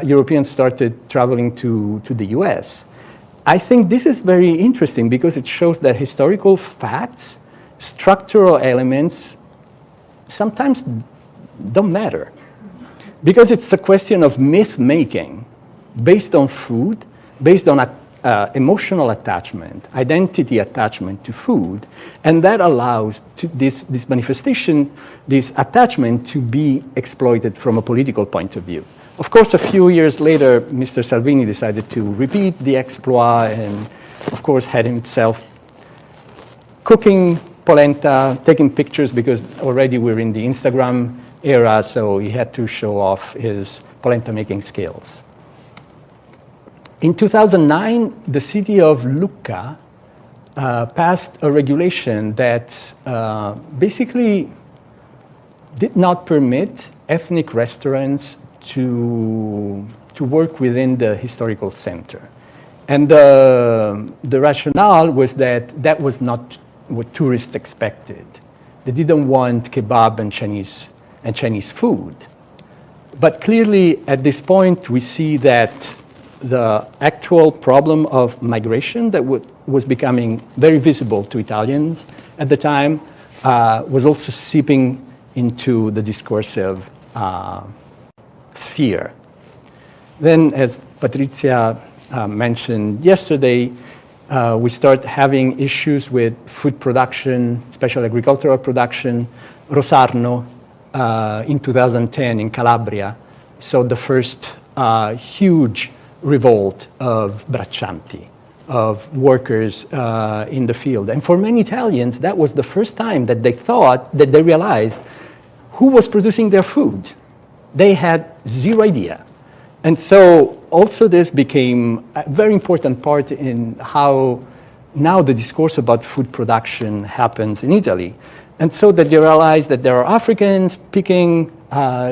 S1: Europeans started traveling to the US. I think this is very interesting because it shows that historical facts, structural elements, sometimes don't matter. Because it's a question of myth-making based on food, based on emotional attachment, identity attachment to food, and that allows this manifestation, this attachment to be exploited from a political point of view. Of course, a few years later, Mr. Salvini decided to repeat the exploit and, of course, had himself cooking polenta, taking pictures, because already we're in the Instagram era, so he had to show off his polenta making skills. In 2009, the city of Lucca passed a regulation that basically did not permit ethnic restaurants to work within the historical center. And the rationale was that that was not what tourists expected. They didn't want kebab and Chinese food. But clearly, at this point, we see that the actual problem of migration that was becoming very visible to Italians at the time was also seeping into the discursive sphere. Then, as Patrizia mentioned yesterday, we start having issues with food production, special agricultural production. Rosarno in 2010 in Calabria saw the first huge revolt of braccianti, of workers in the field. And for many Italians, that was the first time that they realized who was producing their food. They had zero idea. And so also this became a very important part in how now the discourse about food production happens in Italy. And so that they realized that there are Africans picking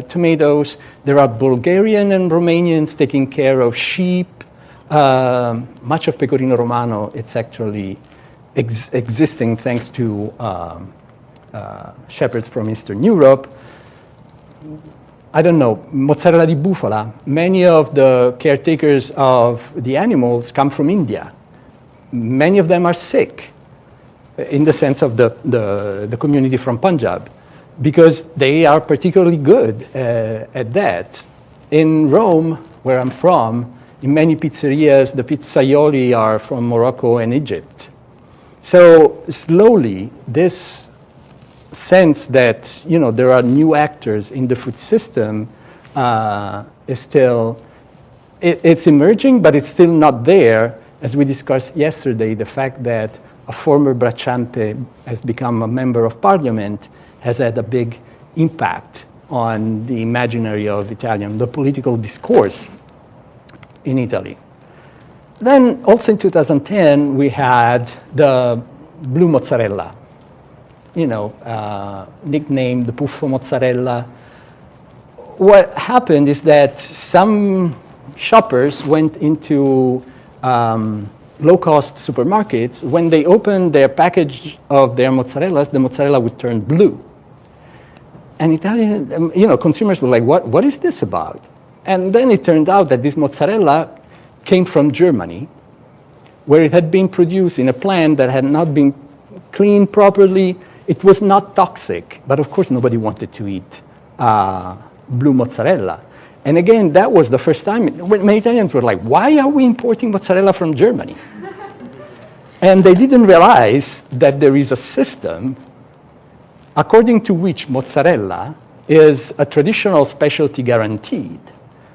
S1: tomatoes, there are Bulgarian and Romanians taking care of sheep. Much of Pecorino Romano, it's actually existing thanks to shepherds from Eastern Europe. I don't know, mozzarella di bufala. Many of the caretakers of the animals come from India. Many of them are sick, in the sense of the community from Punjab, because they are particularly good at that. In Rome, where I'm from, in many pizzerias, the pizzaioli are from Morocco and Egypt. So slowly, this sense that there are new actors in the food system is still, it's emerging, but it's still not there. As we discussed yesterday, the fact that a former bracciante has become a member of parliament has had a big impact on the imaginary of Italian, the political discourse in Italy. Then also in 2010, we had the blue mozzarella, nicknamed the puffo mozzarella. What happened is that some shoppers went into low-cost supermarkets. When they opened their package of their mozzarellas, the mozzarella would turn blue. And Italian, consumers were like, what is this about? And then it turned out that this mozzarella came from Germany, where it had been produced in a plant that had not been cleaned properly. It was not toxic, but of course nobody wanted to eat blue mozzarella. And again, that was the first time when many Italians were like, why are we importing mozzarella from Germany? And they didn't realize that there is a system according to which mozzarella is a traditional specialty guaranteed,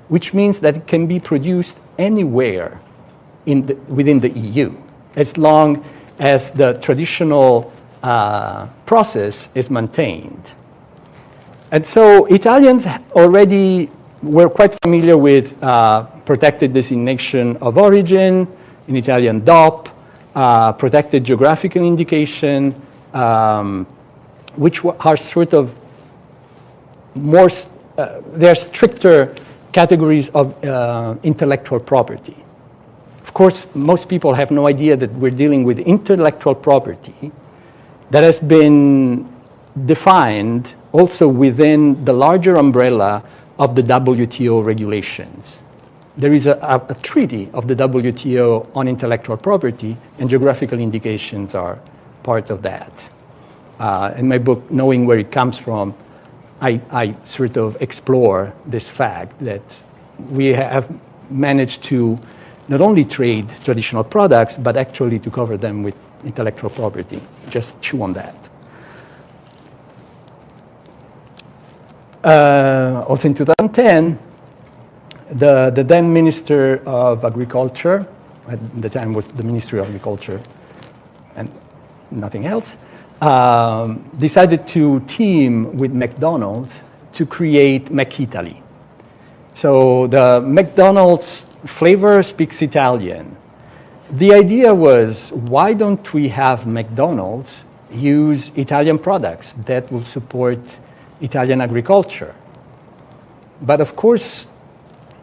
S1: which means that it can be produced anywhere within the EU, as long as the traditional process is maintained. And so Italians already were quite familiar with protected designation of origin, in Italian DOP, protected geographical indication, which are sort of more, they're stricter categories of intellectual property. Of course, most people have no idea that we're dealing with intellectual property that has been defined also within the larger umbrella of the WTO regulations. There is a treaty of the WTO on intellectual property, and geographical indications are part of that. In my book, Knowing Where It Comes From, I sort of explore this fact that we have managed to not only trade traditional products, but actually to cover them with intellectual property. Just chew on that. Also in 2010, the then Minister of Agriculture, at the time was the Ministry of Agriculture and nothing else, decided to team with McDonald's to create McItaly. So the McDonald's flavor speaks Italian. The idea was, why don't we have McDonald's use Italian products that will support Italian agriculture? But of course,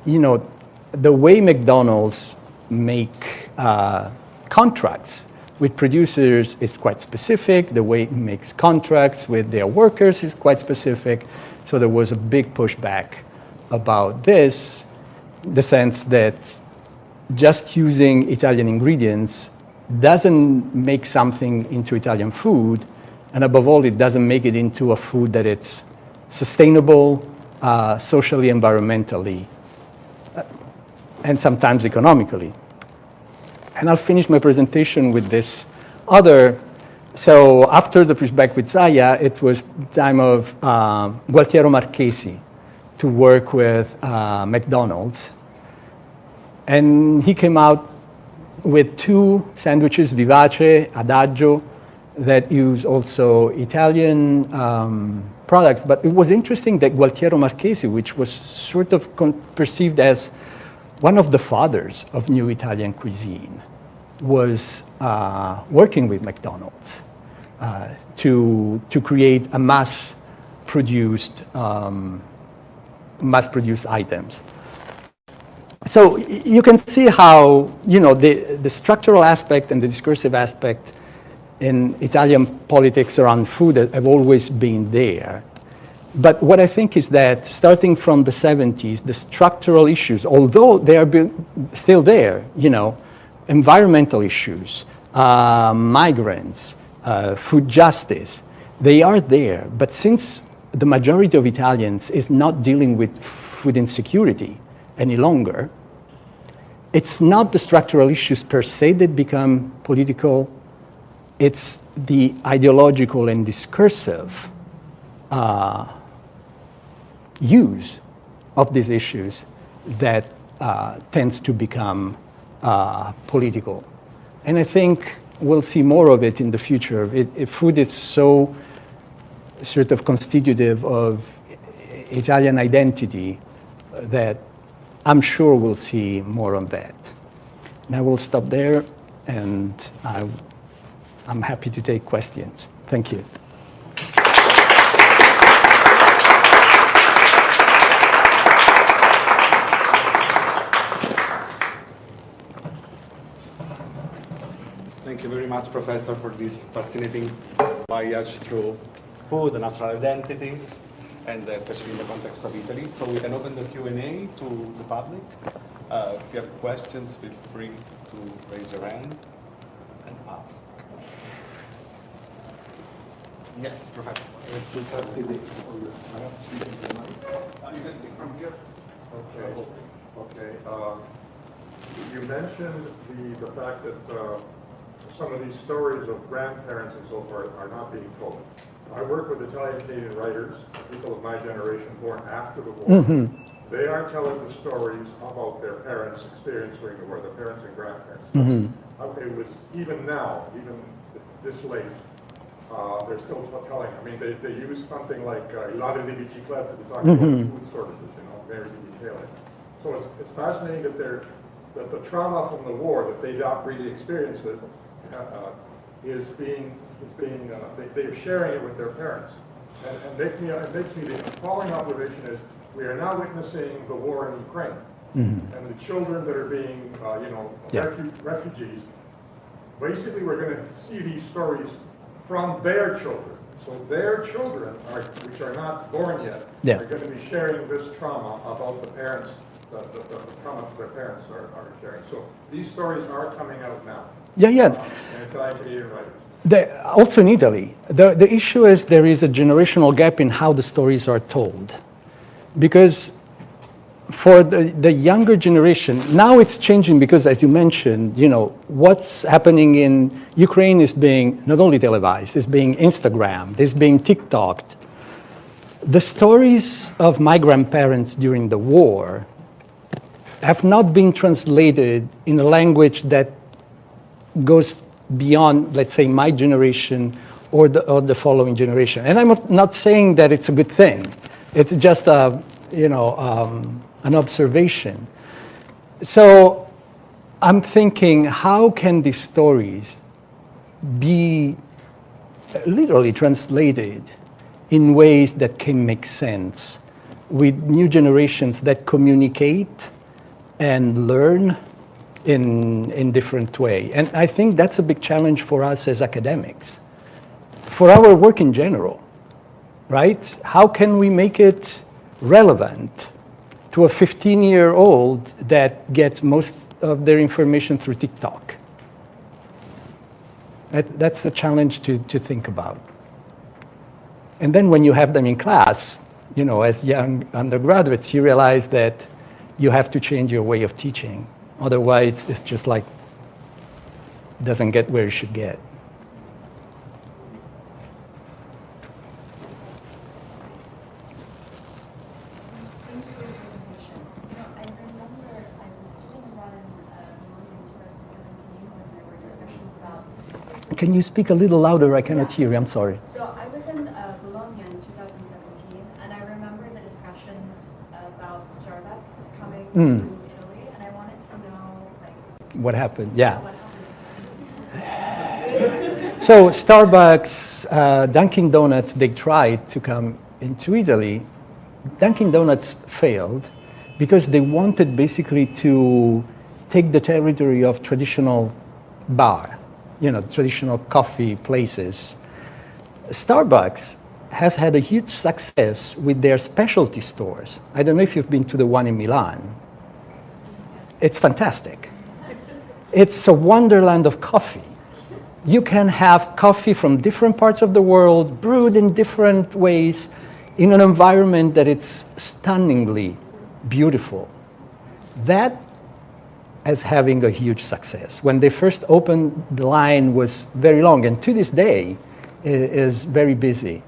S1: the way McDonald's make contracts with producers is quite specific. The way it makes contracts with their workers is quite specific. So there was a big pushback about this, the sense that just using Italian ingredients doesn't make something into Italian food, and above all, it doesn't make it into a food that it's sustainable, socially, environmentally, and sometimes economically. And I'll finish my presentation with this other. So after the pushback with Zaya, it was time of Gualtiero Marchesi to work with McDonald's. And he came out with 2 sandwiches, Vivace, Adagio, that use also Italian products. But it was interesting that Gualtiero Marchesi, which was sort of perceived as one of the fathers of new Italian cuisine, was working with McDonald's to create a mass-produced items. So you can see how the structural aspect and the discursive aspect in Italian politics around food have always been there. But what I think is that starting from the 70s, the structural issues, although they are still there, environmental issues, migrants, food justice, they are there. But since the majority of Italians is not dealing with food insecurity any longer, it's not the structural issues per se that become political, it's the ideological and discursive use of these issues that tends to become political. And I think we'll see more of it in the future. Food is so sort of constitutive of Italian identity that I'm sure we'll see more on that. And I will stop there, and I'm happy to take questions. Thank you.
S2: Thank you very much, Professor, for this fascinating voyage through food and natural identities, and especially in the context of Italy. So we can open the Q&A to the public. If you have questions, feel free to raise your hand and ask. Yes, Professor.
S3: You can speak from here. Okay. You mentioned the fact that some of these stories of grandparents and so forth are not being told. I work with Italian Canadian writers, people of my generation born after the war. Mm-hmm. They are telling the stories about their parents' experience during the war, their parents and grandparents. Mm-hmm. It was even now, even this late, they're still telling. I mean, they use something like "Ilade di bicicletta" to talk about food services, very detailing. So it's fascinating that the trauma from the war that they don't really experience it they're sharing it with their parents. And it makes me the following observation is we are now witnessing the war in Ukraine. Mm-hmm. And the children that are being, refugees, basically we're going to see these stories from their children. So their children, which are not born yet, are going to be sharing this trauma about the parents, the trauma that their parents are sharing. So these stories are coming out now. In Italian Canadian writers.
S1: Also in Italy, the issue is there is a generational gap in how the stories are told. Because for the younger generation, now it's changing because, as you mentioned, what's happening in Ukraine is being not only televised, it's being Instagrammed, it's being TikToked. The stories of my grandparents during the war have not been translated in a language that goes beyond, let's say, my generation or the following generation. And I'm not saying that it's a good thing. It's just an observation. So I'm thinking, how can these stories be literally translated in ways that can make sense with new generations that communicate and learn in different way. And I think that's a big challenge for us as academics, for our work in general, right? How can we make it relevant to a 15-year-old that gets most of their information through TikTok? That's a challenge to think about. And then when you have them in class, you know, as young undergraduates, you realize that you have to change your way of teaching. Otherwise, it's just like, doesn't get where it should get.
S4: Thank you for your presentation. You know, I remember I was sitting around in 2017 when there were discussions about...
S1: Can you speak a little louder? I cannot hear you, I'm sorry.
S4: So I was in Bologna in 2017, and I remember the discussions about Starbucks coming to Italy, and I wanted to know, like...
S1: What happened? Yeah.
S4: What happened?
S1: So Starbucks, Dunkin' Donuts, they tried to come into Italy. Dunkin' Donuts failed because they wanted basically to take the territory of traditional bar, you know, traditional coffee places. Starbucks has had a huge success with their specialty stores. I don't know if you've been to the one in Milan. It's fantastic. It's a wonderland of coffee. You can have coffee from different parts of the world, brewed in different ways, in an environment that it's stunningly beautiful. That is having a huge success. When they first opened, the line was very long, and to this day is very busy.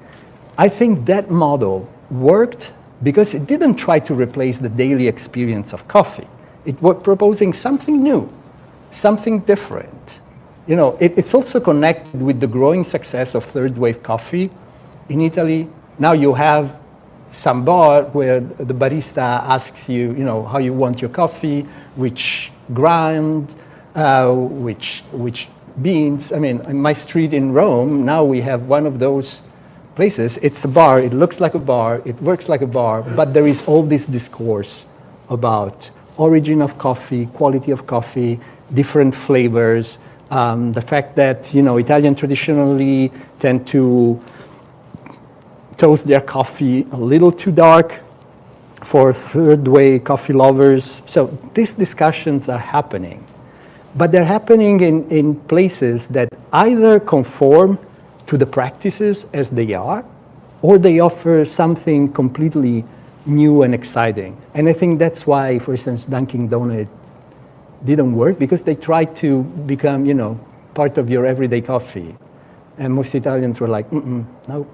S1: I think that model worked because it didn't try to replace the daily experience of coffee. It was proposing something new, something different. You know, it's also connected with the growing success of third wave coffee in Italy. Now you have some bar where the barista asks you, you know, how you want your coffee, which grind, which beans. I mean, in my street in Rome, now we have one of those places. It's a bar, it looks like a bar, it works like a bar, but there is all this discourse about origin of coffee, quality of coffee, different flavors, the fact that, you know, Italians traditionally tend to toast their coffee a little too dark for third way coffee lovers. So these discussions are happening, but they're happening in places that either conform to the practices as they are, or they offer something completely new and exciting. And I think that's why, for instance, Dunkin' Donuts didn't work, because they tried to become, you know, part of your everyday coffee. And most Italians were like, no.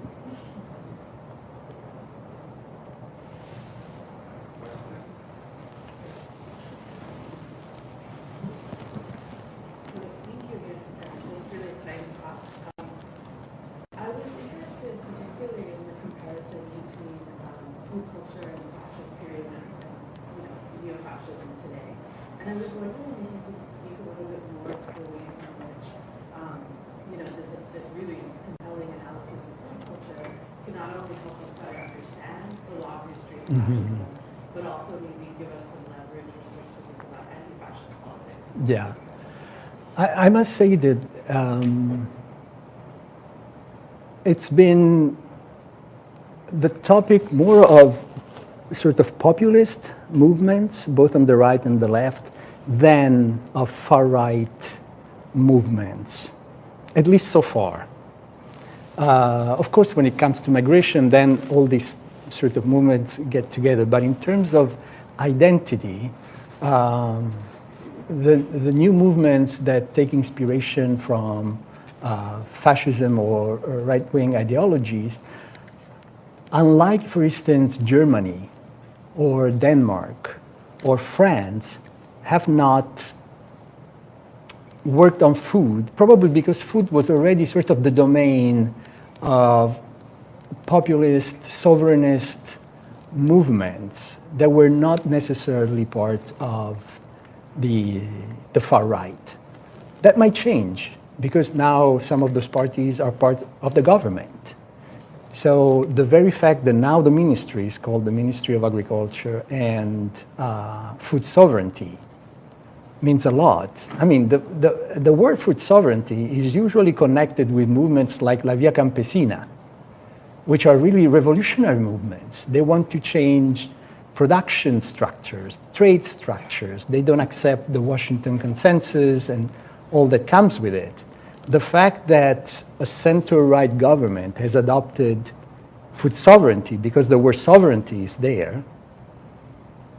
S5: Thank you again for this really exciting talk. I was interested particularly in the comparison between food culture and the fascist period and neo-fascism today. And I was wondering if you could speak a little bit more to the ways in which this really compelling analysis of food culture can not only help us better understand the long history of fascism, but also maybe give us some leverage with which to think about anti-fascist politics.
S1: Yeah. I must say that it's been the topic more of sort of populist movements, both on the right and the left, than of far-right movements, at least so far. Of course, when it comes to migration, then all these sort of movements get together. But in terms of identity, the new movements that take inspiration from fascism or right-wing ideologies, unlike, for instance, Germany or Denmark or France, have not worked on food, probably because food was already sort of the domain of populist, sovereignist movements that were not necessarily part of the far right. That might change, because now some of those parties are part of the government. So the very fact that now the ministry is called the Ministry of Agriculture and Food Sovereignty means a lot. I mean, the word food sovereignty is usually connected with movements like La Via Campesina, which are really revolutionary movements. They want to change production structures, trade structures. They don't accept the Washington Consensus and all that comes with it. The fact that a center-right government has adopted food sovereignty because the word sovereignty is there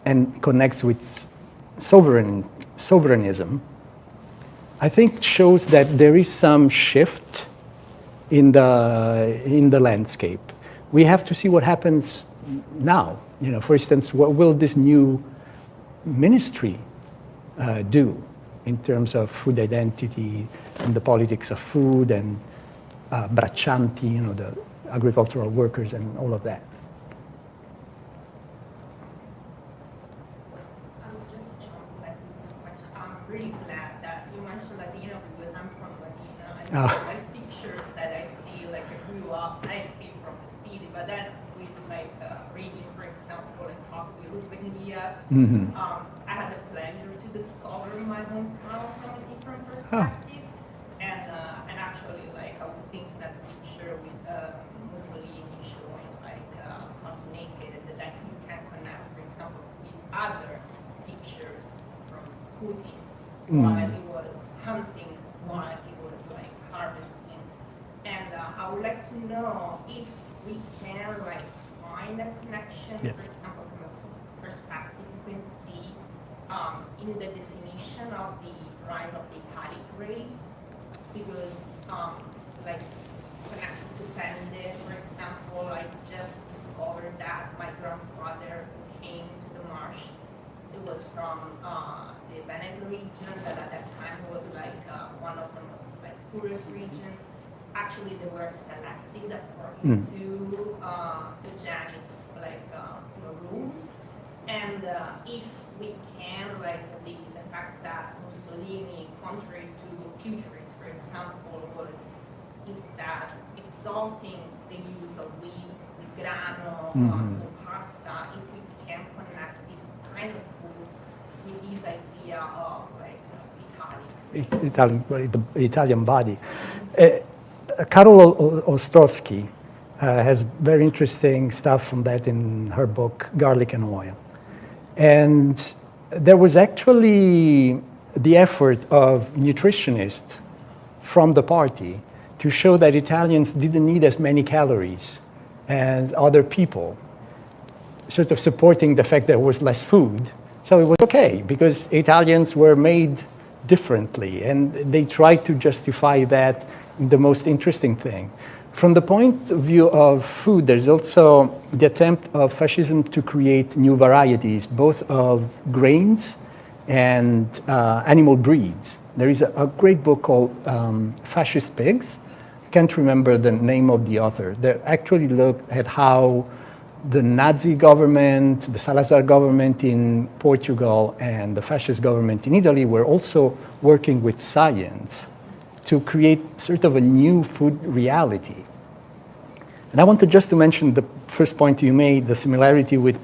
S1: and connects with sovereignism, I think shows that there is some shift in the landscape. We have to see what happens now. You know, for instance, what will this new ministry do in terms of food identity and the politics of food and braccianti, you know, the agricultural workers and all of that.
S6: Just jump back to this question. I'm really glad that you mentioned Latina because I'm from Latina and like pictures that I see, like I grew up, I came from the city, but then with like reading, for example, and talking with Ruben Dia, I had the pleasure to discover my hometown from a different perspective. And actually, like I was thinking that picture with Mussolini showing like not naked, and that you can connect, for example, with other pictures from Putin while he was hunting, while he was like harvesting. And I would like to know if we can like find a connection,
S1: Yes.
S6: for example, from a food perspective, you can see in the definition of the rise of the Italic race, because like connected to Pende, for example, I just discovered that my grandfather came to the marsh. It was from the Veneto region, that at that time was like one of the most like poorest regions. Actually, they were selected according to eugenics, like rules. And if we can, like the fact that Mussolini, contrary to futurists, for example, was instead exalting the use of wheat, grano, so pasta, if we can connect this kind of food with this idea of like
S1: The Italian body. Karol Ostrowski has very interesting stuff on that in her book, Garlic and Oil. And there was actually the effort of nutritionists from the party to show that Italians didn't need as many calories as other people, sort of supporting the fact that there was less food. So it was okay, because Italians were made differently, and they tried to justify that in the most interesting thing. From the point of view of food, there's also the attempt of fascism to create new varieties, both of grains and animal breeds. There is a great book called Fascist Pigs. I can't remember the name of the author. They actually looked at how the Nazi government, the Salazar government in Portugal, and the fascist government in Italy were also working with science to create sort of a new food reality. And I wanted just to mention the first point you made, the similarity with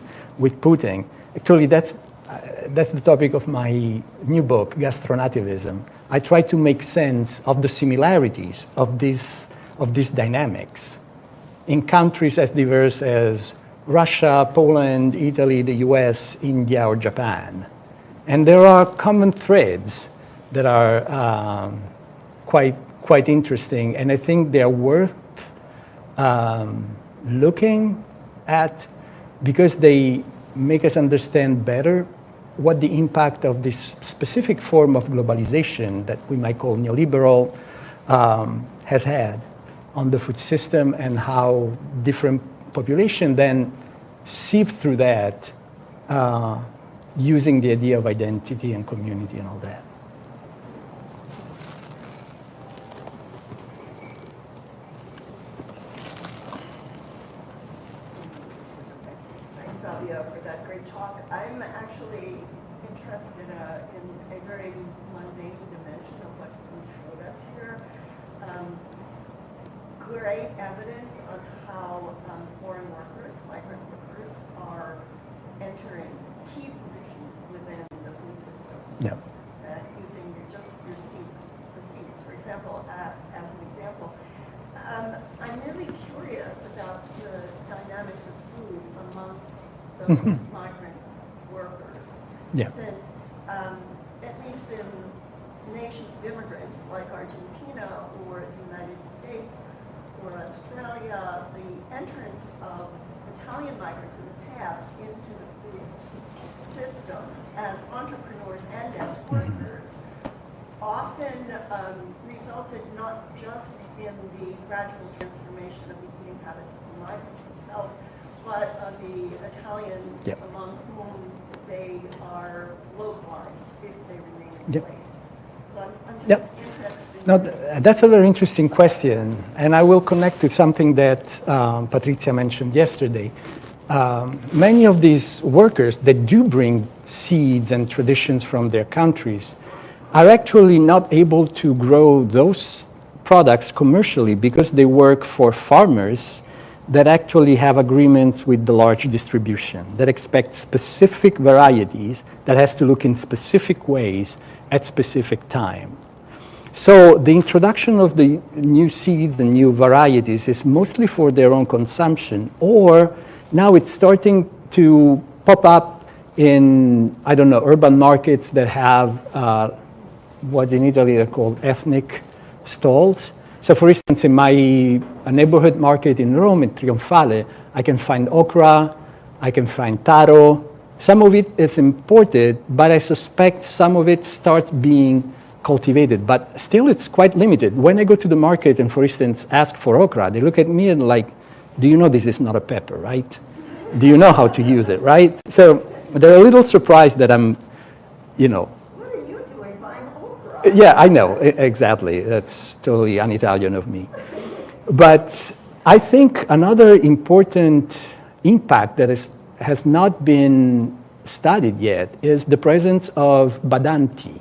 S1: Putin. Actually, that's the topic of my new book, Gastronativism. I try to make sense of the similarities of these dynamics in countries as diverse as Russia, Poland, Italy, the US, India, or Japan. And there are common threads that are quite interesting, and I think they are worth looking at because they make us understand better what the impact of this specific form of globalization that we might call neoliberal has had on the food system, and how different population then sieve through that using the idea of identity and community and all that.
S7: Thanks, Fabio, for that great talk. I'm actually interested in a very mundane dimension of what you showed us here. great evidence of how foreign workers, migrant workers, are entering key positions within the food system.
S1: Yeah.
S7: Using just your seats, the seats, for example, as an example. I'm really curious about the dynamics of food amongst those migrant workers.
S1: Yeah.
S7: Since, at least in nations of immigrants like Argentina or the United States or Australia, the entrance of Italian migrants in the past into the food system as entrepreneurs and as workers often resulted not just in the gradual transformation of the eating habits of the migrants themselves, but of the Italians among whom they are localized if they remain in place. So I'm just interested in...
S1: No, that's a very interesting question, and I will connect to something that Patrizia mentioned yesterday. Many of these workers that do bring seeds and traditions from their countries are actually not able to grow those products commercially because they work for farmers that actually have agreements with the large distribution, that expect specific varieties, that has to look in specific ways at specific time. So the introduction of the new seeds and new varieties is mostly for their own consumption, or now it's starting to pop up in, I don't know, urban markets that have what in Italy are called ethnic stalls. So for instance, in my neighborhood market in Rome, in Trionfale, I can find okra, I can find taro. Some of it is imported, but I suspect some of it starts being cultivated, but still it's quite limited. When I go to the market and, for instance, ask for okra, they look at me and like, do you know this is not a pepper, right? Do you know how to use it, right? So they're a little surprised that I'm, you know.
S7: What are you doing buying okra?
S1: Yeah, I know, exactly. That's totally un-Italian of me. But I think another important impact that has not been studied yet is the presence of badanti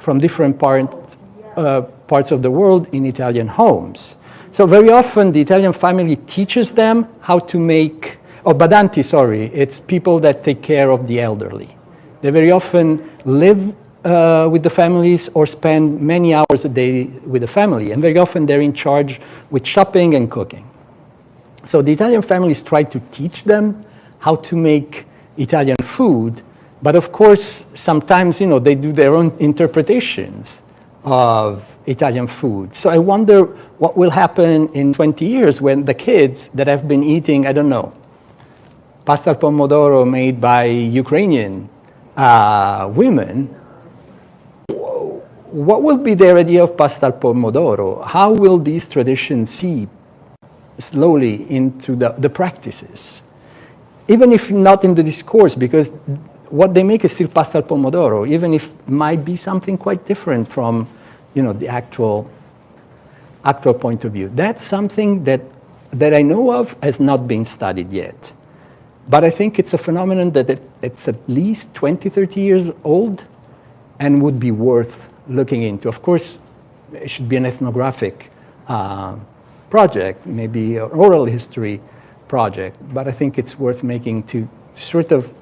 S1: from different parts of the world in Italian homes. So very often the Italian family teaches them how to make, badanti, sorry, it's people that take care of the elderly. They very often live with the families or spend many hours a day with the family, and very often they're in charge with shopping and cooking. So the Italian families try to teach them how to make Italian food, but of course, sometimes, they do their own interpretations of Italian food. So I wonder what will happen in 20 years when the kids that have been eating, I don't know, pasta al pomodoro made by Ukrainian women, what will be their idea of pasta al pomodoro? How will these traditions seep slowly into the practices? Even if not in the discourse, because what they make is still pasta al pomodoro, even if it might be something quite different from, the actual point of view. That's something that I know of has not been studied yet. But I think it's a phenomenon that it's at least 20, 30 years old and would be worth looking into. Of course, it should be an ethnographic project, maybe an oral history project, but I think it's worth making to sort of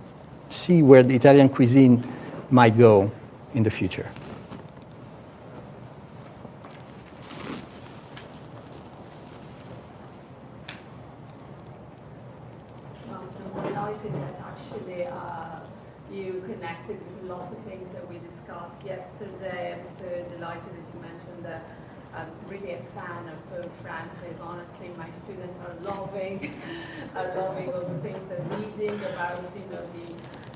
S1: see where the Italian cuisine might go in the future.
S5: Realizing that actually you connected with lots of things that we discussed yesterday. I'm so delighted that you mentioned that I'm really a fan of Pope Francis. Honestly, my students are loving all the things they're reading about, the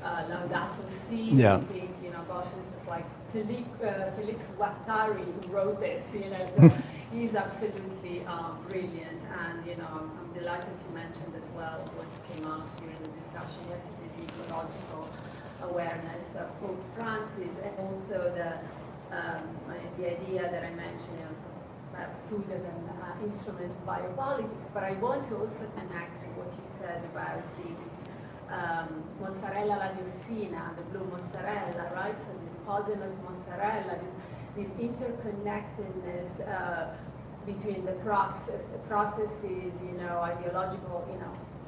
S5: Laudato Si.
S1: Yeah.
S5: I think, gosh, this is like Felix Guattari who wrote this, so he's absolutely brilliant. And, I'm delighted you mentioned as well what came out during the discussion yesterday, the ecological awareness of Pope Francis, and also the idea that I mentioned, food as an instrument of biopolitics. But I want to also connect to what you said about the mozzarella alla Diossina, the blue mozzarella, right? So this poisonous mozzarella, this interconnectedness between the processes, ideological,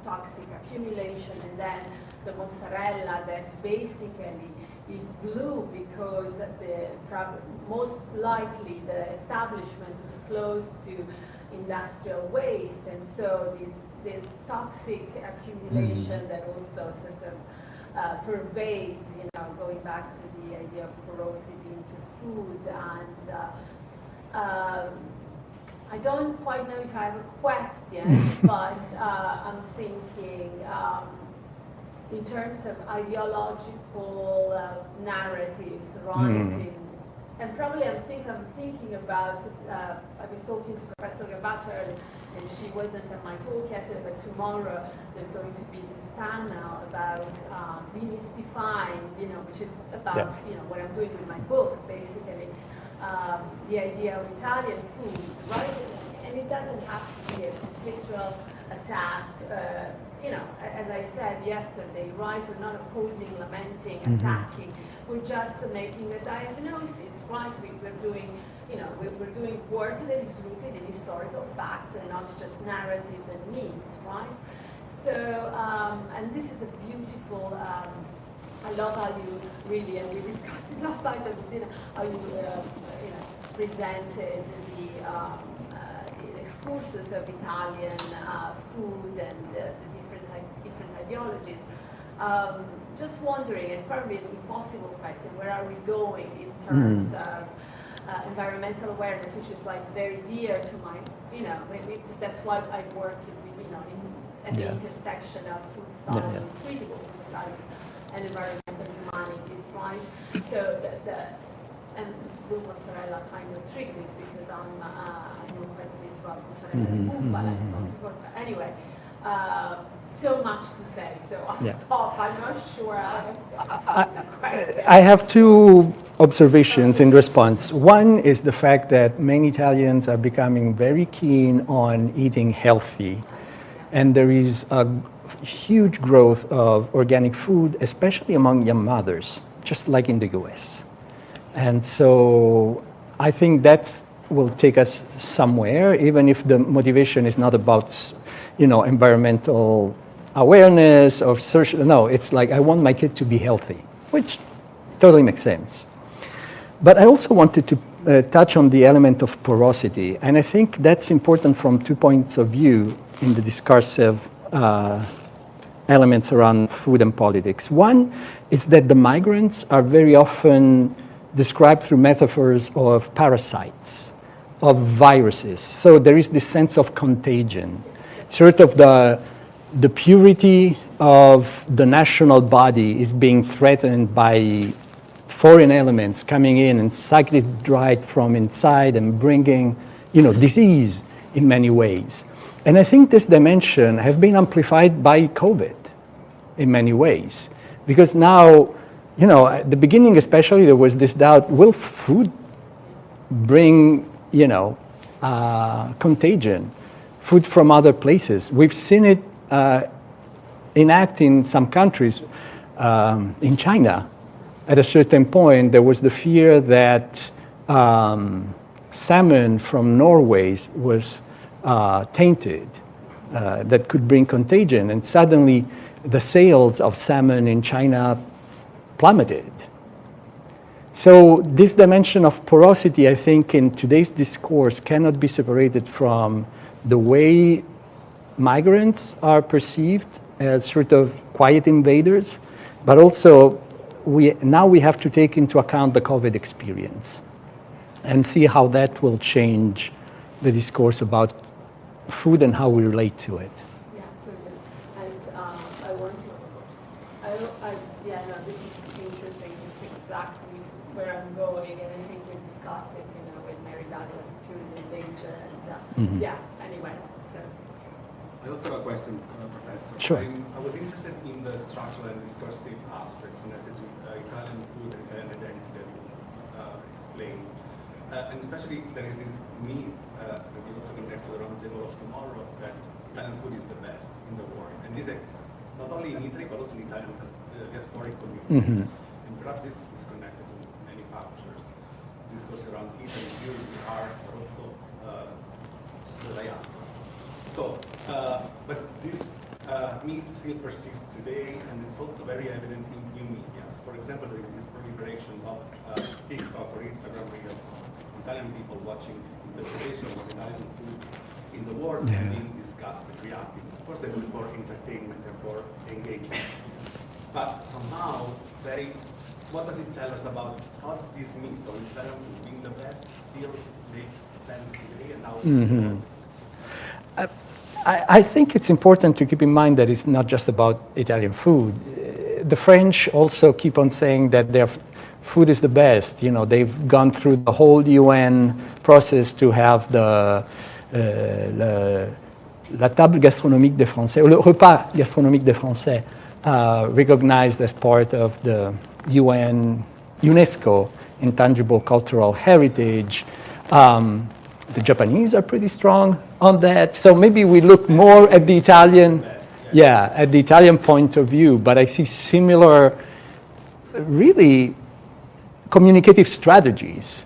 S5: toxic accumulation, and then the mozzarella that basically is blue because most likely the establishment is close to industrial waste, and so this toxic accumulation that also sort of pervades, going back to the idea of porosity into food. And I don't quite know if I have a question, but I'm thinking in terms of ideological narratives, right? And probably I'm thinking about, I was talking to Professor Gabater, and she wasn't at my talk yesterday, but tomorrow there's going to be this panel about demystifying, which is about, what I'm doing with my book, basically, the idea of Italian food, right? And it doesn't have to be a conflictual attack, as I said yesterday, right? We're not opposing, lamenting, attacking. We're just making a diagnosis, right? We're doing, we're doing work that is rooted in historical facts and not just narratives and myths, right? So, and this is a beautiful, I love how you really, and we discussed it last night at dinner, how you, presented the excursus of Italian food and the different ideologies. Just wondering, it's probably an impossible question, where are we going in terms of environmental awareness, which is like very dear to my, because that's why I work at the intersection of food studies, critical food studies, and environmental humanities, right? So and blue mozzarella kind of triggered me because I know quite a bit about mozzarella and bufala and so on and so forth. But anyway, so much to say, so I'll stop. I'm not sure.
S1: I have two observations in response. One is the fact that many Italians are becoming very keen on eating healthy, and there is a huge growth of organic food, especially among young mothers, just like in the US. And so I think that will take us somewhere, even if the motivation is not about, environmental awareness or social. No, it's like I want my kid to be healthy, which totally makes sense. But I also wanted to touch on the element of porosity, and I think that's important from 2 points of view in the discursive elements around food and politics. One is that the migrants are very often described through metaphors of parasites, of viruses. So there is this sense of contagion, sort of the purity of the national body is being threatened by foreign elements coming in and sucking it dry from inside and bringing, disease in many ways. And I think this dimension has been amplified by COVID in many ways, because now, at the beginning especially, there was this doubt, will food bring, contagion, food from other places? We've seen it enact in some countries. In China, at a certain point, there was the fear that salmon from Norway was tainted, that could bring contagion, and suddenly the sales of salmon in China plummeted. So this dimension of porosity, I think, in today's discourse cannot be separated from the way migrants are perceived as sort of quiet invaders, but also now we have to take into account the COVID experience and see how that will change the discourse about food and how we relate to it.
S5: Yeah, totally. And this is interesting. It's exactly where I'm going, and I think we discussed it, with Mary Douglas, Purity and Danger, and anyway. So.
S2: I also have a question, Professor.
S1: Sure.
S2: I was interested in the structural and discursive aspects connected to Italian food and Italian identity that you explained. And especially there is this myth that we also connect to the round table of tomorrow that Italian food is the best in the world. And this is not only in Italy, but also in Italian diasporic communities. And perhaps this is connected to many factors. Discourse around Italy, purity, art, but also the diaspora. So, but this myth still persists today, and it's also very evident in new media. For example, there is this proliferations of TikTok or Instagram reels of Italian people watching interpretations of Italian food in the world and being discussed and reacting. Of course, they do it for entertainment and for engagement. But somehow, what does it tell us about how this myth of Italian food being the best still makes sense today and now?
S1: I think it's important to keep in mind that it's not just about Italian food. The French also keep on saying that their food is the best. You know, they've gone through the whole UN process to have la table gastronomique des Français, or le repas gastronomique des Français, recognized as part of the UNESCO intangible cultural heritage. The Japanese are pretty strong on that. So maybe we look more at the Italian, at the Italian point of view, but I see similar, really communicative strategies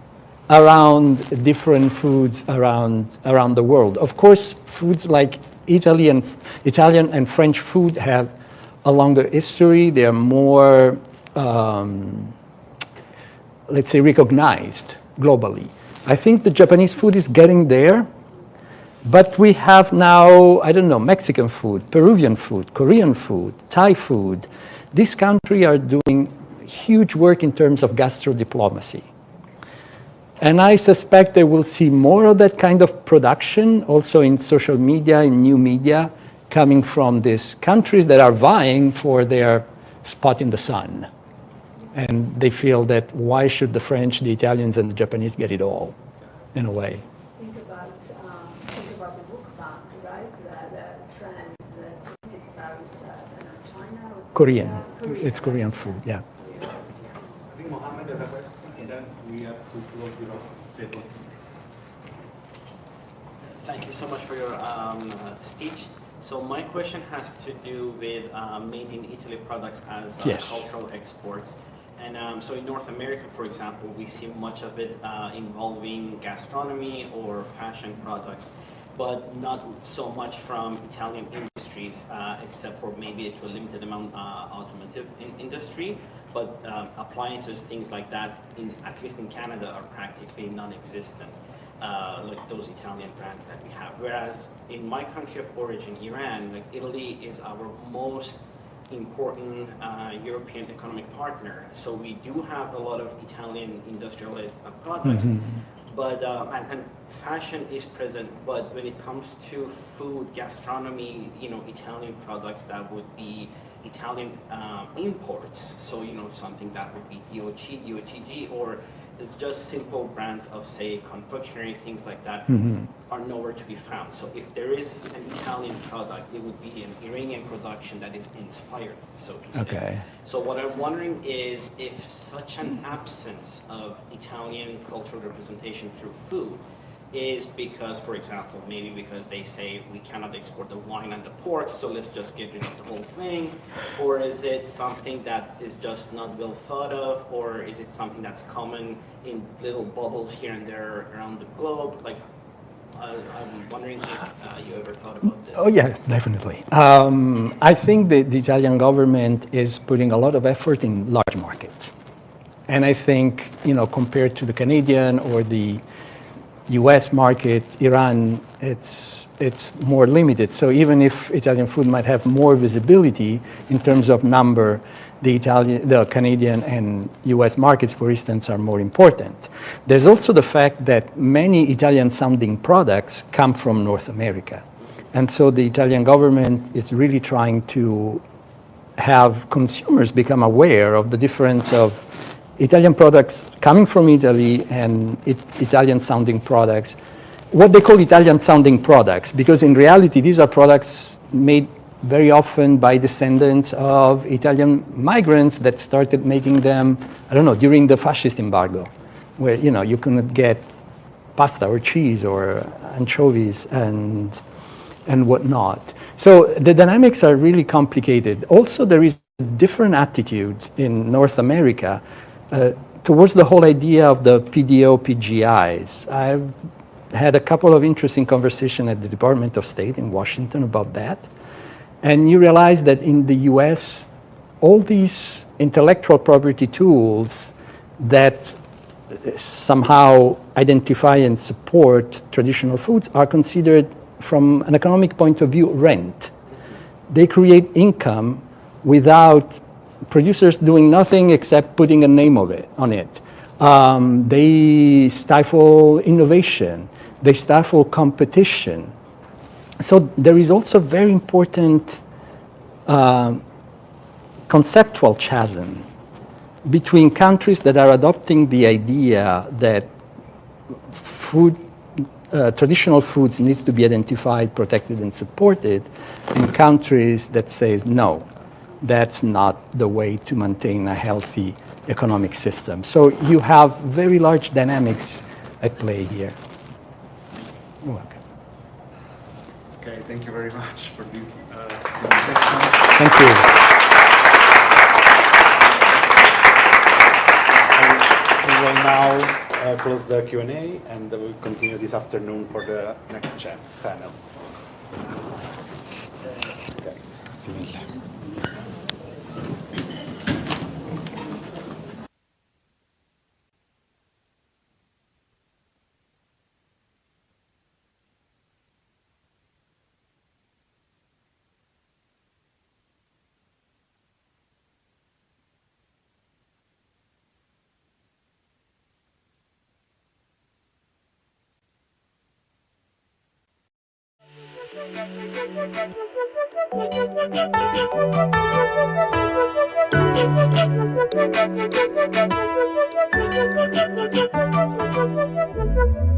S1: around different foods around the world. Of course, foods like Italian and French food have a longer history. They are more, let's say, recognized globally. I think the Japanese food is getting there, but we have now, I don't know, Mexican food, Peruvian food, Korean food, Thai food. These countries are doing huge work in terms of gastro-diplomacy. And I suspect they will see more of that kind of production also in social media, in new media, coming from these countries that are vying for their spot in the sun. And they feel that why should the French, the Italians, and the Japanese get it all, in a way.
S5: Think about the mukbang, right? The trend that is about China.
S1: Korean. It's Korean food, yeah.
S2: I think Mohammed has a question, and then we have to close your table.
S8: Thank you so much for your speech. So my question has to do with made in Italy products as cultural exports. And so in North America, for example, we see much of it involving gastronomy or fashion products, but not so much from Italian industries, except for maybe to a limited amount automotive industry. But appliances, things like that, at least in Canada, are practically non-existent, like those Italian brands that we have. Whereas in my country of origin, Iran, like Italy is our most important European economic partner. So we do have a lot of Italian industrialized products, but and fashion is present. But when it comes to food, gastronomy, Italian products, that would be Italian imports. So something that would be DOC, DOCG, or it's just simple brands of, say, confectionery, things like that, are nowhere to be found. So if there is an Italian product, it would be an Iranian production that is inspired, so to say.
S1: Okay.
S8: So what I'm wondering is if such an absence of Italian cultural representation through food is because, for example, maybe because they say we cannot export the wine and the pork, so let's just get rid of the whole thing, or is it something that is just not well thought of, or is it something that's common in little bubbles here and there around the globe? Like, I'm wondering if you ever thought about this.
S1: Oh yeah, definitely. I think the Italian government is putting a lot of effort in large markets, and I think compared to the Canadian or the U.S. market, Iran, it's more limited. So even if Italian food might have more visibility in terms of number, the Canadian and U.S. markets, for instance, are more important. There's also the fact that many Italian-sounding products come from North America. And so the Italian government is really trying to have consumers become aware of the difference of Italian products coming from Italy and Italian-sounding products, what they call Italian-sounding products, because in reality these are products made very often by descendants of Italian migrants that started making them, I don't know, during the fascist embargo, where you couldn't get pasta or cheese or anchovies and whatnot. So the dynamics are really complicated. Also, there is different attitudes in North America towards the whole idea of the PDO, PGIs. had a couple of interesting conversations at the Department of State in Washington about that. And you realize that in the US, all these intellectual property tools that somehow identify and support traditional foods are considered, from an economic point of view, rent. They create income without producers doing nothing except putting a name on it. They stifle innovation. They stifle competition. So there is also very important conceptual chasm between countries that are adopting the idea that traditional foods needs to be identified, protected, and supported, and countries that says no, that's not the way to maintain a healthy economic system. So you have very large dynamics at play here. You're welcome.
S2: Okay, thank you very much for this
S1: Thank you.
S2: We will now close the Q&A and we'll continue this afternoon for the next panel. Okay. Grazie mille.
S9: Thank you.